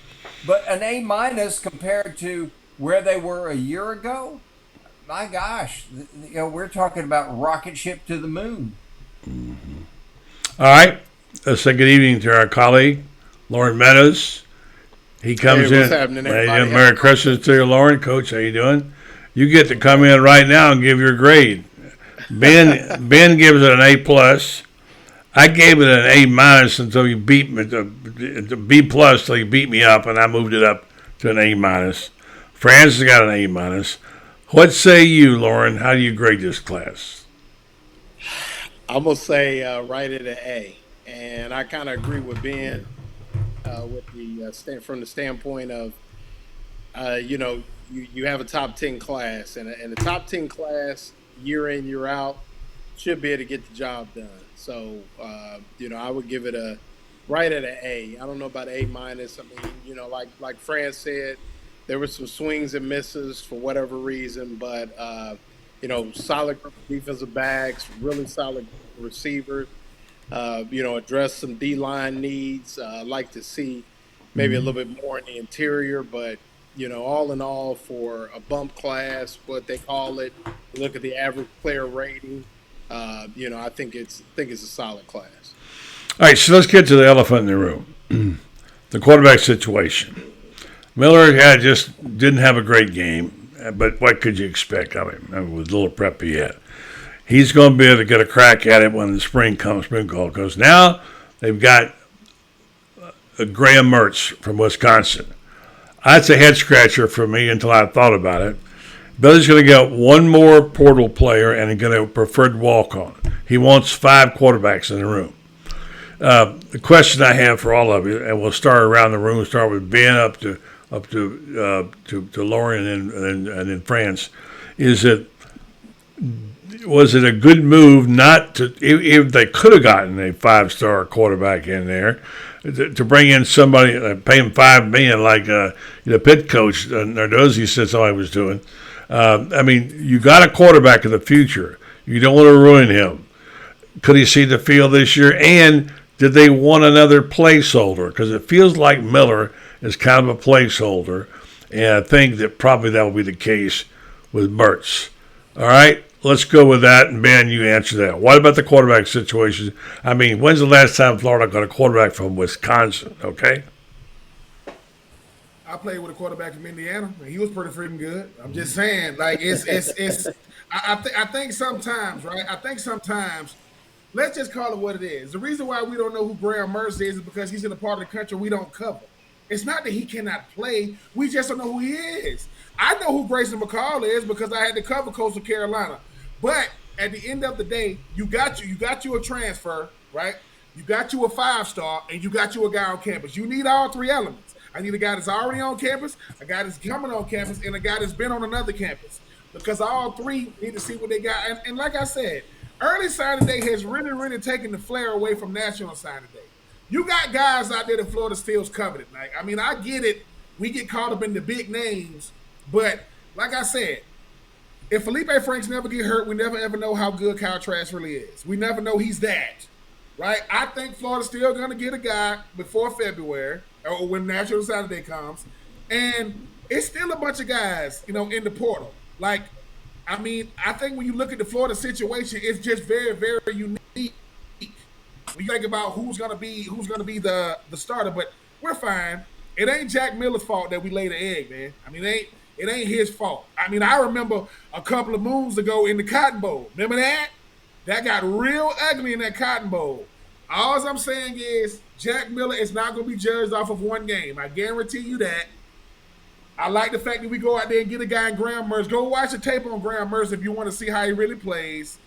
But an A- compared to where they were a year ago, my gosh, we're talking about rocket ship to the moon. Mm-hmm. All right. Let's say good evening to our colleague, Lauren Meadows. He comes in. What's happening, everybody? Merry Christmas to you, Lauren. Coach, how you doing? You get to come in right now and give your grade. Ben gives it an A+. I gave it an A- until you beat me, to B+ till you beat me up, and I moved it up to an A-. Franz has got an A-. What say you, Lauren? How do you grade this class? I'm going to say right at an A. And I kind of agree with Ben with the from the standpoint of, you have a top 10 class, and a top 10 class year in, year out should be able to get the job done. So, I would give it right at an A. I don't know about A-. I mean, like Franz said, there were some swings and misses for whatever reason, but, solid defensive backs, really solid receivers. Address some D-line needs. I'd like to see maybe a little bit more in the interior, but, all in all, for a bump class, what they call it, look at the average player rating, I think it's a solid class. All right, so let's get to the elephant in the room, the quarterback situation. Miller just didn't have a great game, but what could you expect? I mean, with little prep he had. He's going to be able to get a crack at it when the spring comes, spring call, because now they've got Graham Mertz from Wisconsin. That's a head scratcher for me until I thought about it. Billy's going to get one more portal player and he's going to preferred walk-on. He wants 5 quarterbacks in the room. The question I have for all of you, and we'll start around the room, start with Ben up to Lauren and then France, is that was it a good move not to, if they could have gotten a 5-star quarterback in there, to bring in somebody, pay him $5 million like the Pitt coach Nardozzi said somebody was doing. I mean, you got a quarterback of the future. You don't want to ruin him. Could he see the field this year? And did they want another placeholder? Because it feels like Miller is kind of a placeholder, and I think that probably that will be the case with Mertz. All right, let's go with that, and Ben, you answer that. What about the quarterback situation? I mean, when's the last time Florida got a quarterback from Wisconsin? Okay. I played with a quarterback from Indiana, and he was pretty freaking good. I'm just saying, like it's. I think sometimes, right? I think sometimes. Let's just call it what it is. The reason why we don't know who Graham Mertz is because he's in a part of the country we don't cover. It's not that he cannot play. We just don't know who he is. I know who Grayson McCall is because I had to cover Coastal Carolina. But at the end of the day, you got you a transfer, right? You got you a 5-star, and you got you a guy on campus. You need all 3 elements. I need a guy that's already on campus, a guy that's coming on campus, and a guy that's been on another campus. Because all 3 need to see what they got. And like I said, early signing day has really, really taken the flair away from national signing day. You got guys out there that Florida still's coveted. Like, I mean, I get it. We get caught up in the big names. But like I said, if Felipe Franks never get hurt, we never ever know how good Kyle Trask really is. We never know he's that. Right? I think Florida's still going to get a guy before February or when national signing day comes. And it's still a bunch of guys, in the portal. Like, I mean, I think when you look at the Florida situation, it's just very, very unique. We think about who's gonna be the starter, but we're fine. It ain't Jack Miller's fault that we laid an egg, man. I mean, it ain't his fault. I mean, I remember a couple of moons ago in the Cotton Bowl. Remember that? That got real ugly in that Cotton Bowl. All I'm saying is Jack Miller is not gonna be judged off of one game. I guarantee you that. I like the fact that we go out there and get a guy in Graham Mertz. Go watch the tape on Graham Mertz if you want to see how he really plays.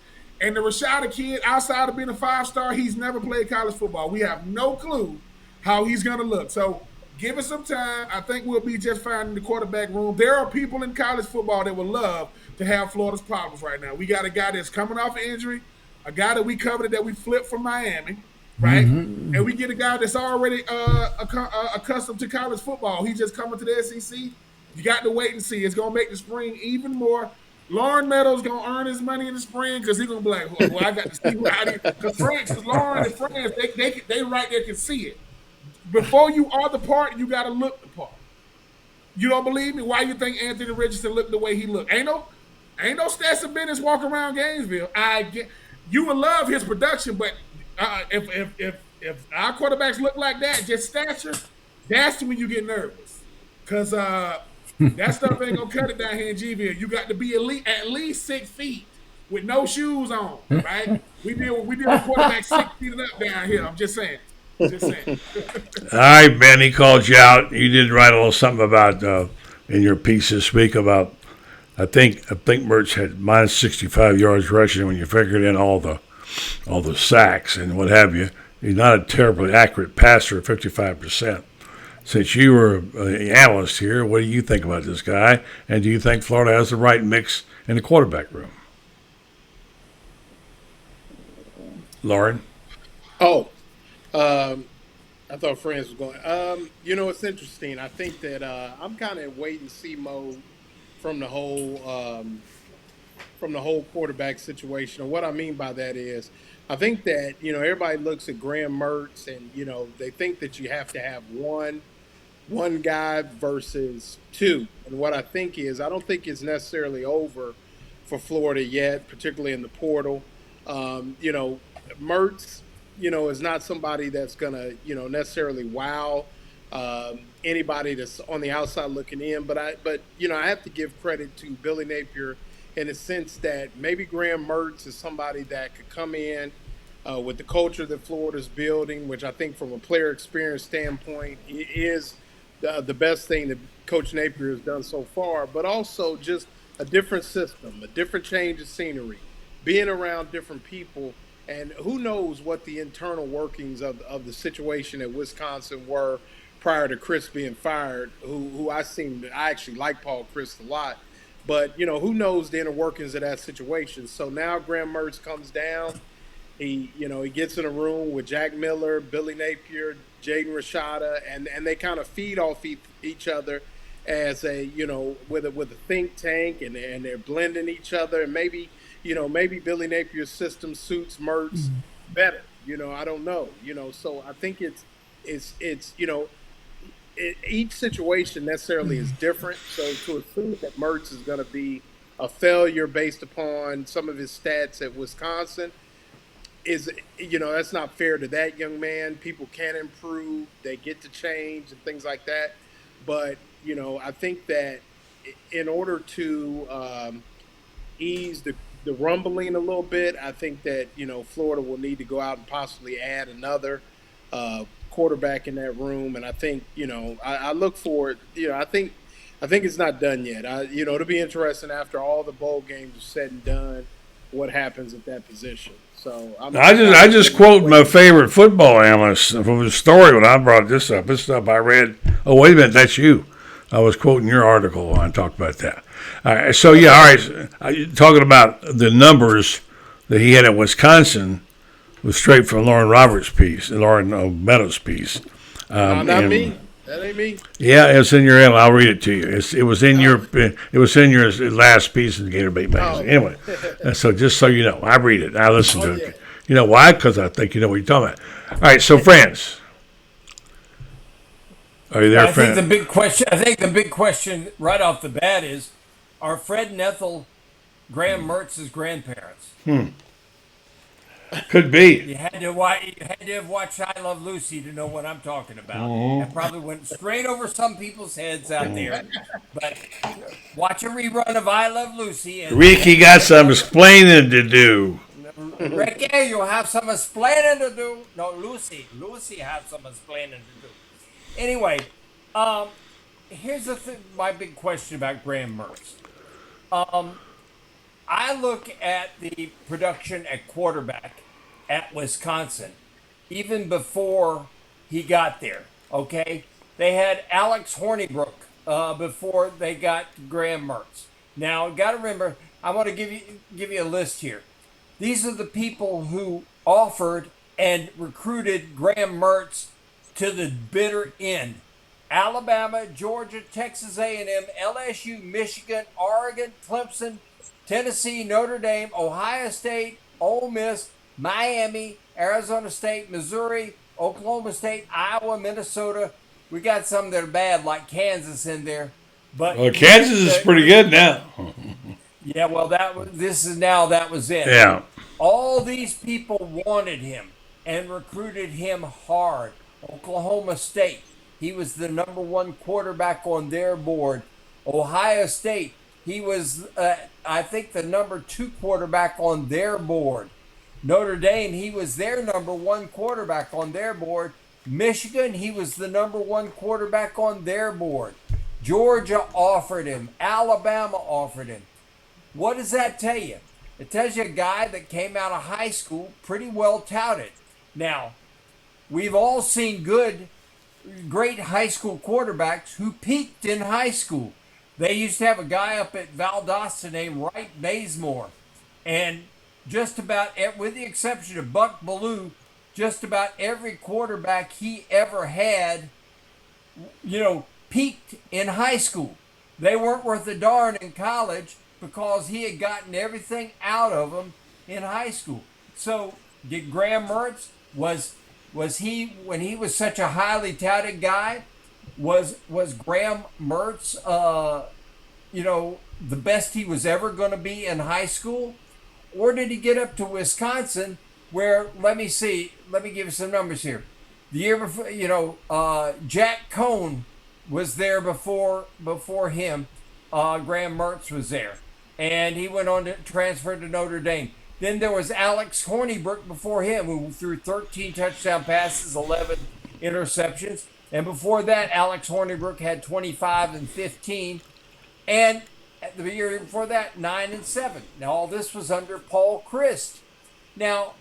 And the Rashada kid, outside of being a 5-star, he's never played college football. We have no clue how he's going to look. So give us some time. I think we'll be just fine in the quarterback room. There are people in college football that would love to have Florida's problems right now. We got a guy that's coming off an injury, a guy that we covered that we flipped from Miami, right? Mm-hmm. And we get a guy that's already accustomed to college football. He's just coming to the SEC. You got to wait and see. It's going to make the spring even more. Lauren Meadows going to earn his money in the spring because he's going to be like, well, I got to see what I need. Because Lauren and France, they right there can see it. Before you are the part, you got to look the part. You don't believe me? Why you think Anthony Richardson looked the way he looked? Ain't no Stetson Bennett walk around Gainesville. You would love his production, but if our quarterbacks look like that, just stature, that's when you get nervous. Because that stuff ain't going to cut it down here in G-Ville. You got to be at least 6 feet with no shoes on, right? We deal with quarterbacks 6 feet and up down here. I'm just saying. All right, Ben, he called you out. You did write a little something about in your piece this week about I think Mertz had minus 65 yards rushing when you figured in all the sacks and what have you. He's not a terribly accurate passer, 55%. Since you were an analyst here, what do you think about this guy? And do you think Florida has the right mix in the quarterback room? Lauren? I thought France was going. It's interesting. I think that I'm kind of wait and see mode from the whole quarterback situation. And what I mean by that is, I think that everybody looks at Graham Mertz and they think that you have to have one guy versus 2. And what I think is, I don't think it's necessarily over for Florida yet, particularly in the portal. Mertz, is not somebody that's gonna, necessarily wow anybody that's on the outside looking in. But I have to give credit to Billy Napier in the sense that maybe Graham Mertz is somebody that could come in with the culture that Florida's building, which I think from a player experience standpoint is the best thing that Coach Napier has done so far, but also just a different system, a different change of scenery, being around different people. And who knows what the internal workings of the situation at Wisconsin were prior to Chris being fired, who I actually like Paul Chris a lot. But, who knows the inner workings of that situation. So now Graham Mertz comes down. He gets in a room with Jack Miller, Billy Napier, Jaden Rashada, and they kind of feed off each other as with a think tank, and they're blending each other. And maybe Billy Napier's system suits Mertz better. I don't know. So I think it's each situation necessarily is different. So to assume that Mertz is going to be a failure based upon some of his stats at Wisconsin is, that's not fair to that young man. People can improve, they get to change and things like that. But, I think that in order to ease the rumbling a little bit, I think that, Florida will need to go out and possibly add another quarterback in that room. And I think, I look forward, I think it's not done yet. It'll be interesting after all the bowl games are said and done, what happens at that position. So I just quote my favorite football analyst from the story when I brought this up. This stuff I read. Oh, wait a minute, that's you. I was quoting your article when I talked about that. All right, so yeah, all right. Talking about the numbers that he had at Wisconsin was straight from Lauren Meadows' piece. Not me. That ain't me. Yeah, it's in your. I'll read it to you. It was in your. It was in your last piece in Gator Bait magazine. Anyway, so just so you know, I read it. I listen to it. You know why? Because I think you know what you're talking about. All right, so friends, are you there, friend? I think the big question right off the bat is, are Fred and Ethel Graham Mertz's grandparents? Could be. You had to have watched I Love Lucy to know what I'm talking about. That probably went straight over some people's heads out there. But watch a rerun of I Love Lucy. And Ricky got some explaining to do. Ricky, you'll have some explaining to do. No, Lucy has some explaining to do. Anyway, here's my big question about Graham Mertz. I look at the production at quarterback at Wisconsin, even before he got there, okay? They had Alex Hornibrook before they got Graham Mertz. Now, got to remember, I want to give you a list here. These are the people who offered and recruited Graham Mertz to the bitter end. Alabama, Georgia, Texas A&M, LSU, Michigan, Oregon, Clemson, Tennessee, Notre Dame, Ohio State, Ole Miss, Miami, Arizona State, Missouri, Oklahoma State, Iowa, Minnesota. We got some that are bad, like Kansas in there. But Kansas is pretty good now. Yeah, well, that was it. Yeah. All these people wanted him and recruited him hard. Oklahoma State, he was the number one quarterback on their board. Ohio State, he was, I think, the number 2 quarterback on their board. Notre Dame, he was their number 1 quarterback on their board. Michigan, he was the number 1 quarterback on their board. Georgia offered him. Alabama offered him. What does that tell you? It tells you a guy that came out of high school pretty well touted. Now, we've all seen great high school quarterbacks who peaked in high school. They used to have a guy up at Valdosta named Wright Bazemore. And just about, with the exception of Buck Bellew, just about every quarterback he ever had, peaked in high school. They weren't worth a darn in college because he had gotten everything out of them in high school. So did Graham Mertz, was he, when he was such a highly touted guy, was Graham Mertz, the best he was ever going to be in high school? Or did he get up to Wisconsin where let me give you some numbers here. The year before, Jack Cohn was there before him. Graham Mertz was there, and he went on to transfer to Notre Dame. Then there was Alex Hornibrook before him, who threw 13 touchdown passes, 11 interceptions. And before that, Alex Hornibrook had 25 and 15. And the year before that, 9 and 7. Now, all this was under Paul Christ. Now,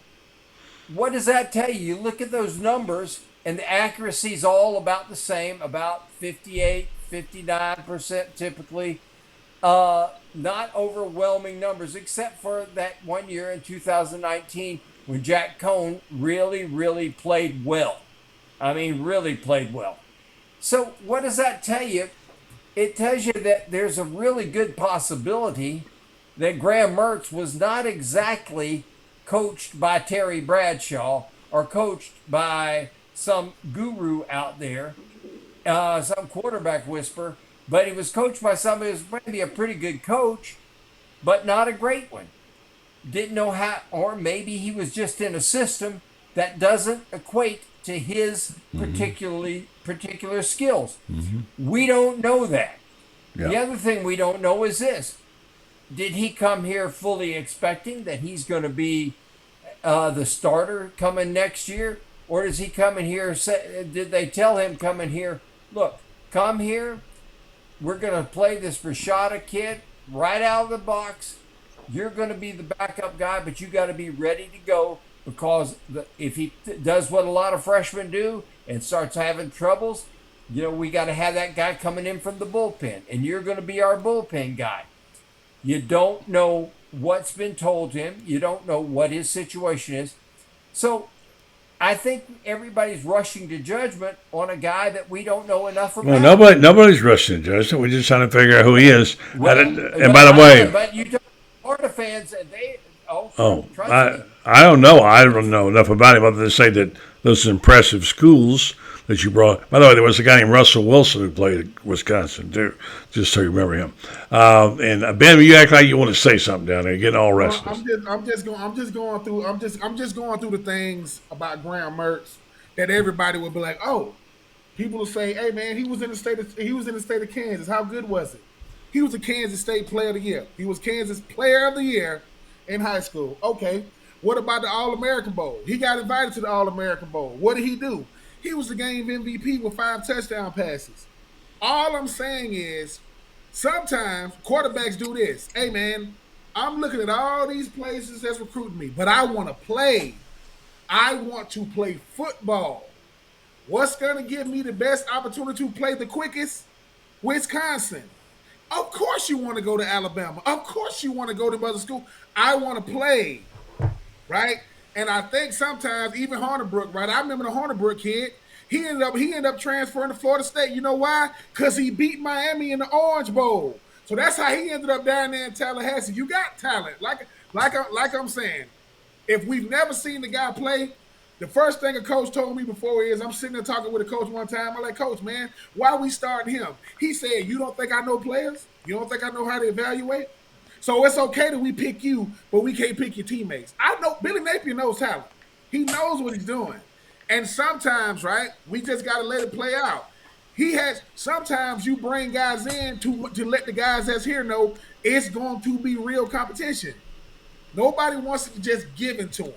what does that tell you? You look at those numbers, and the accuracy is all about the same, about 58, 59% typically. Not overwhelming numbers, except for that 1 year in 2019 when Jack Cohn really, really played well. I mean, really played well. So what does that tell you? It tells you that there's a really good possibility that Graham Mertz was not exactly coached by Terry Bradshaw or coached by some guru out there, some quarterback whisperer, but he was coached by somebody who's maybe a pretty good coach, but not a great one. Didn't know how, or maybe he was just in a system that doesn't equate to his particular skills. We don't know that. Yeah. The other thing we don't know is this. Did he come here fully expecting that he's going to be the starter coming next year? Or does he come in here, did they tell him coming here, look, come here, we're going to play this Rashada kid right out of the box. You're going to be the backup guy, but you got to be ready to go, because if he does what a lot of freshmen do and starts having troubles, we got to have that guy coming in from the bullpen, and you're going to be our bullpen guy. You don't know what's been told him. You don't know what his situation is. So I think everybody's rushing to judgment on a guy that we don't know enough about. Well, nobody's rushing to judgment. We're just trying to figure out who he is. And by the way, but you talk to Florida fans, and they I don't know. I don't know enough about him other than to say that those impressive schools that you brought. By the way, there was a guy named Russell Wilson who played at Wisconsin too, just so you remember him. And Ben, you act like you want to say something down there. You're getting all restless. I'm just going through the things about Graham Mertz that everybody would be like, oh, people will say, hey man, he was in the state of Kansas. How good was it? He was a Kansas State Player of the Year. He was Kansas Player of the Year in high school. Okay. What about the All-American Bowl? He got invited to the All-American Bowl. What did he do? He was the game MVP with 5 touchdown passes. All I'm saying is sometimes quarterbacks do this. Hey, man, I'm looking at all these places that's recruiting me, but I want to play. I want to play football. What's going to give me the best opportunity to play the quickest? Wisconsin. Of course you want to go to Alabama. Of course you want to go to other school. I want to play, right? And I think sometimes even Hornibrook, right? I remember the Hornibrook kid. He ended up transferring to Florida State. You know why? Because he beat Miami in the Orange Bowl. So that's how he ended up down there in Tallahassee. You got talent, like I'm saying. If we've never seen the guy play, the first thing a coach told me before is, I'm sitting there talking with a coach one time. I'm like, Coach, man, why are we starting him? He said, you don't think I know players? You don't think I know how to evaluate? So it's okay that we pick you, but we can't pick your teammates. I know Billy Napier knows talent. He knows what he's doing. And sometimes, right, we just got to let it play out. Sometimes you bring guys in to let the guys that's here know it's going to be real competition. Nobody wants to just give it to him,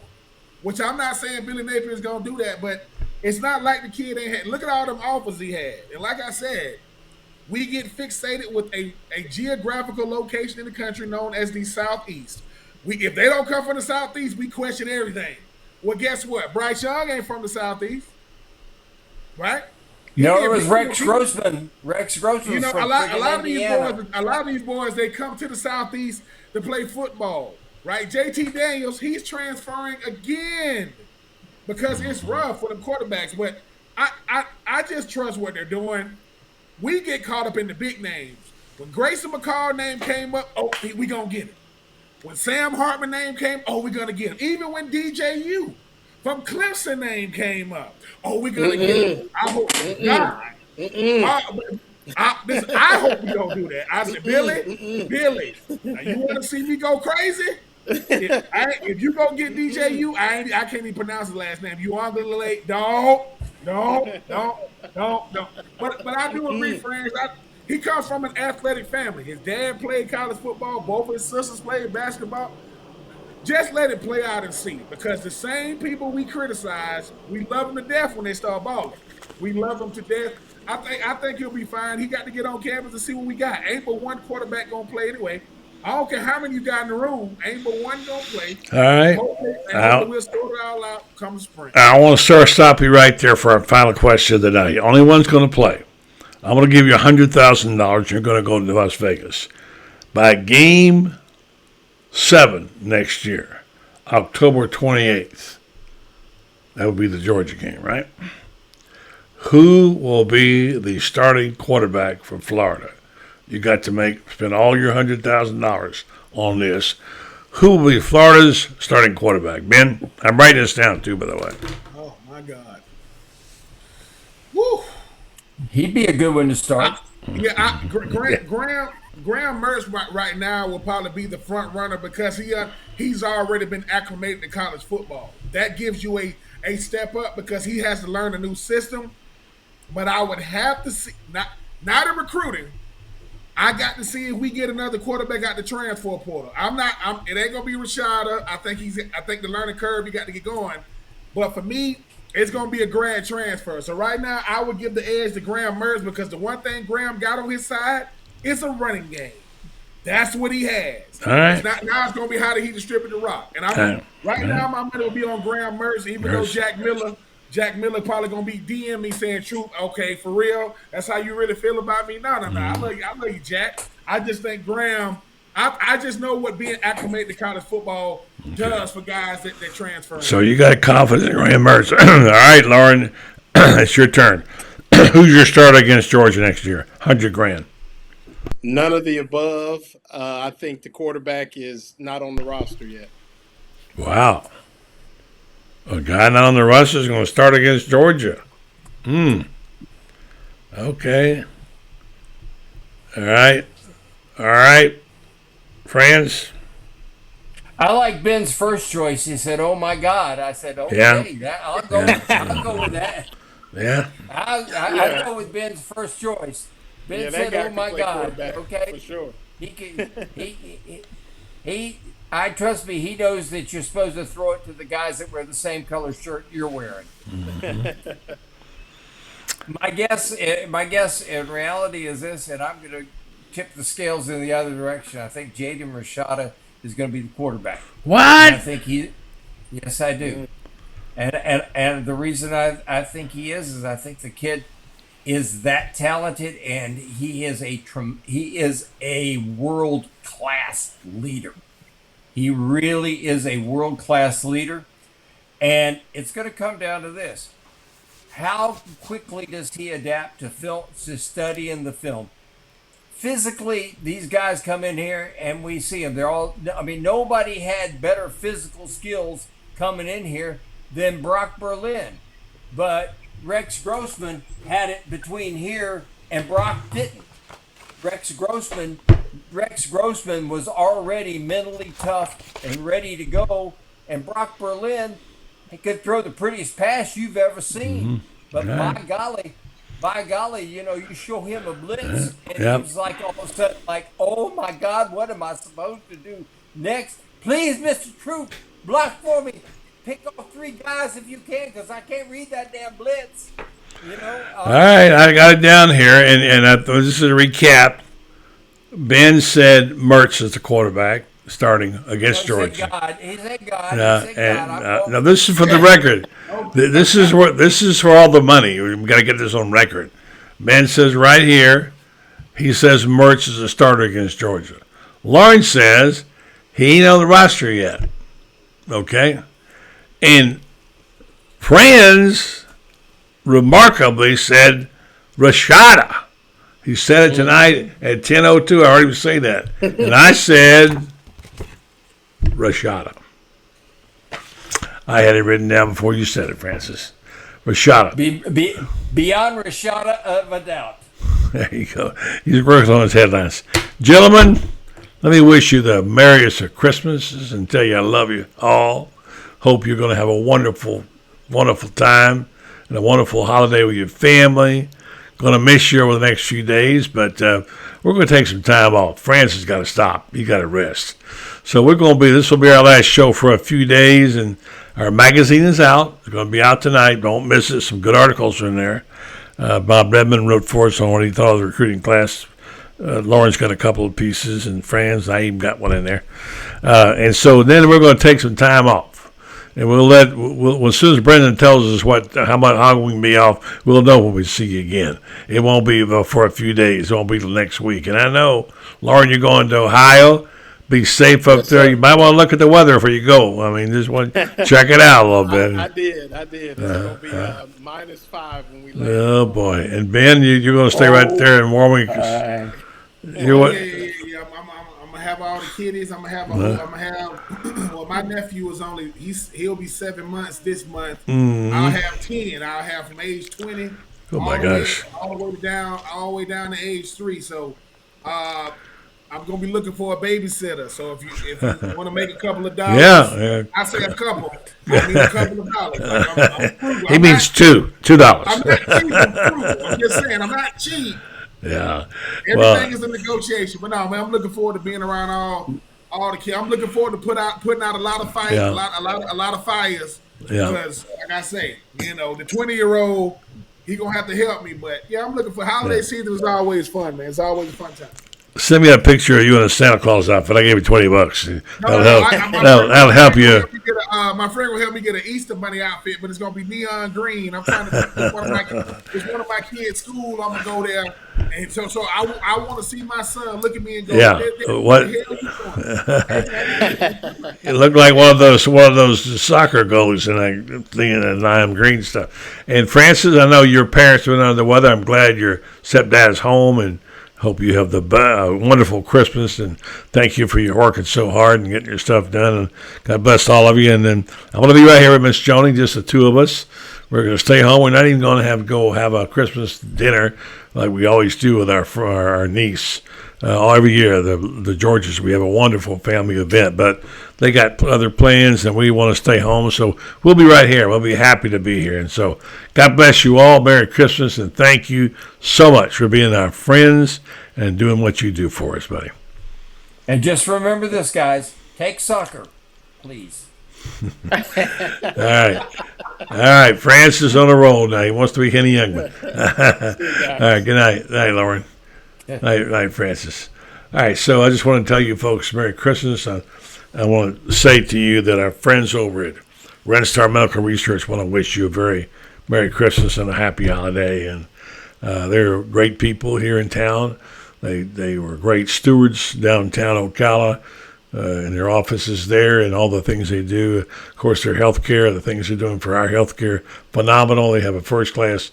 which I'm not saying Billy Napier is going to do that, but it's not like the kid ain't had. Look at all them offers he had. And like I said, we get fixated with a geographical location in the country known as the Southeast. If they don't come from the Southeast, we question everything. Well, guess what? Bryce Young ain't from the Southeast, right? No, it was Rex Grossman. Rex Grossman. You know, a lot of these boys, they come to the Southeast to play football, right? JT Daniels, he's transferring again because it's rough for the quarterbacks. But I just trust what they're doing. We get caught up in the big names. When Grayson McCall name came up, oh, we gonna get it. When Sam Hartman name came, oh, we're going to get him. Even when DJU from Clemson name came up, oh, we're going to get him. I hope God. I hope we don't do that. I said, Billy, now you want to see me go crazy? If you go get DJU, I can't even pronounce his last name. You are gonna late. Don't. But I do agree, friends. He comes from an athletic family. His dad played college football. Both of his sisters played basketball. Just let it play out and see. Because the same people we criticize, we love them to death when they start balling. We love them to death. I think he'll be fine. He got to get on campus and see what we got. Ain't but one quarterback gonna play anyway. I don't care how many you got in the room. Ain't but one gonna play. All right. Hopefully we'll sort it all out come spring. I want to stop you right there for our final question of the night. Only one's going to play. I'm going to give you $100,000. You're going to go to Las Vegas. By Game 7 next year, October 28th, that would be the Georgia game, right? Who will be the starting quarterback for Florida? You got to spend all your $100,000 on this. Who will be Florida's starting quarterback? Ben, I'm writing this down too, by the way. Oh my God. Woo. He'd be a good one to start. Graham Mertz right now will probably be the front runner because he's already been acclimated to college football. That gives you a step up because he has to learn a new system. But I would have to see not in recruiting. I got to see if we get another quarterback out the transfer portal. It ain't gonna be Rashada. I think the learning curve he got to get going. But for me, it's gonna be a grad transfer. So right now, I would give the edge to Graham Mertz because the one thing Graham got on his side is a running game. That's what he has. All right. Now it's gonna be how did he distribute the rock. And now my money will be on Graham Mertz, even though Jack Miller probably gonna be DM me saying, "Troop, okay, for real, that's how you really feel about me." No. I love you, Jack. I just think Graham. I just know what being acclimated to college football does for guys that transfer. So you got confidence in Graham Mertz. All right, Lauren, it's your turn. Who's your starter against Georgia next year? $100,000. None of the above. I think the quarterback is not on the roster yet. Wow. A guy not on the roster is going to start against Georgia. Okay. All right. Friends. I like Ben's first choice. He said, "Oh my God." I said, "Okay, I'll go with that." Yeah. I'll go with Ben's first choice. Ben said, "Oh my God." Okay. For sure. Trust me, he knows that you're supposed to throw it to the guys that wear the same color shirt you're wearing. Mm-hmm. My guess in reality is this, and I'm going to tip the scales in the other direction. I think Jaden Rashada is going to be the quarterback. What? And I think yes, I do. And the reason I think he is I think the kid is that talented, and he is a world-class leader. He really is a world-class leader, and it's going to come down to this. How quickly does he adapt to studying the film? Physically, these guys come in here and we see them. Nobody had better physical skills coming in here than Brock Berlin, but Rex Grossman had it between here and Brock didn't. Rex Grossman was already mentally tough and ready to go, and Brock Berlin, he could throw the prettiest pass you've ever seen. Mm-hmm. But by golly, you show him a blitz, and he's like all of a sudden like, "Oh my God, what am I supposed to do next? Please, Mr. Troop, block for me. Pick off 3 guys if you can, because I can't read that damn blitz." All right, I got it down here, and this is a recap. Ben said Mertz is the quarterback starting against Georgia. He said God. Now this is for the record. This is for all the money. We've got to get this on record. Ben says right here, he says Mertz is a starter against Georgia. Lauren says he ain't on the roster yet. Okay, and Franz remarkably said Rashada. He said it tonight at 10:02. I heard him say that. And I said Rashada. I had it written down before you said it, Francis. Rashada. Beyond Rashada of a doubt. There you go. He's working on his headlines. Gentlemen, let me wish you the merriest of Christmases and tell you I love you all. Hope you're going to have a wonderful, wonderful time and a wonderful holiday with your family. Going to miss you over the next few days, but we're going to take some time off. Francis got to stop. You got to rest. So this will be our last show for a few days, and our magazine is out. It's going to be out tonight. Don't miss it. Some good articles are in there. Bob Redmond wrote for us on what he thought of the recruiting class. Lauren's got a couple of pieces, and Fran's, I even got one in there. And so then we're going to take some time off. And as soon as Brendan tells us how we can be off, we'll know when we see you again. It won't be for a few days. It won't be till next week. And I know, Lauren, you're going to Ohio. Be safe up there. You might want to look at the weather before you go. I mean, just want to check it out a little bit. I did. It's going to be -5 when we leave. Oh, boy. And Ben, you're going to stay right there in Warwick. Yeah. I'm gonna have all the kiddies. I'm gonna have. Well, my nephew is he'll be 7 months this month. Mm-hmm. I'll have 10. I'll have from age 20. Oh my gosh! All the way down to age 3. So, I'm gonna be looking for a babysitter. So if you want to make a couple of dollars, yeah. I say a couple. I mean a couple of dollars. He means $2. I'm not cheap. I'm just saying I'm not cheap. Yeah. Everything is a negotiation. But no, man, I'm looking forward to being around all the kids. I'm looking forward to putting out a lot of fights, a lot of fires. Yeah. Because like I say, the 20-year-old, he gonna have to help me. But yeah, I'm looking for holiday season is always fun, man. It's always a fun time. Send me a picture of you in a Santa Claus outfit. I gave you $20. That'll help you. My friend will help me get an Easter bunny outfit, but it's gonna be neon green. I'm trying to. It's one of my kids' school. I'm gonna go there, and so I want to see my son look at me and go, yeah. What? The hell you doing? It looked like one of those soccer goals and the lime green stuff. And Francis, I know your parents have been under the weather. I'm glad your stepdad's home and. Hope you have the wonderful Christmas, and thank you for your working so hard and getting your stuff done. And God bless all of you. And then I'm going to be right here with Miss Joni, just the two of us. We're going to stay home. We're not even going to have a Christmas dinner like we always do with our niece. Every year, the Georges, we have a wonderful family event, but they got other plans, and we want to stay home. So we'll be right here. We'll be happy to be here. And so God bless you all. Merry Christmas, and thank you so much for being our friends and doing what you do for us, buddy. And just remember this, guys. Take soccer, please. All right. Francis on a roll now. He wants to be Henny Youngman. All right. Good night. Good night, Lauren. Night, Francis. All right, so I just want to tell you folks, Merry Christmas. I want to say to you that our friends over at Renstar Medical Research want to wish you a very Merry Christmas and a happy holiday. And they're great people here in town. They were great stewards downtown Ocala in their offices there and all the things they do. Of course, their health care, the things they're doing for our health care, phenomenal. They have a first-class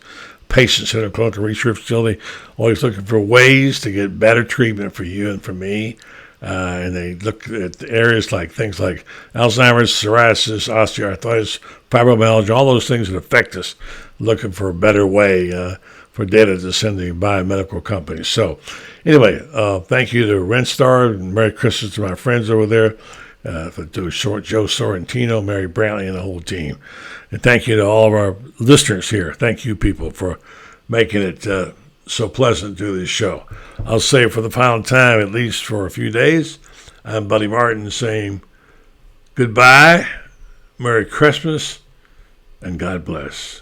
patient center clinical research facility, always looking for ways to get better treatment for you and for me. And they look at areas like things like Alzheimer's, psoriasis, osteoarthritis, fibromyalgia, all those things that affect us, looking for a better way for data to send to biomedical companies. So anyway, thank you to Renstar, and Merry Christmas to my friends over there, to Joe Sorrentino, Mary Brantley, and the whole team. And thank you to all of our listeners here. Thank you, people, for making it so pleasant to do this show. I'll say for the final time, at least for a few days, I'm Buddy Martin saying goodbye, Merry Christmas, and God bless.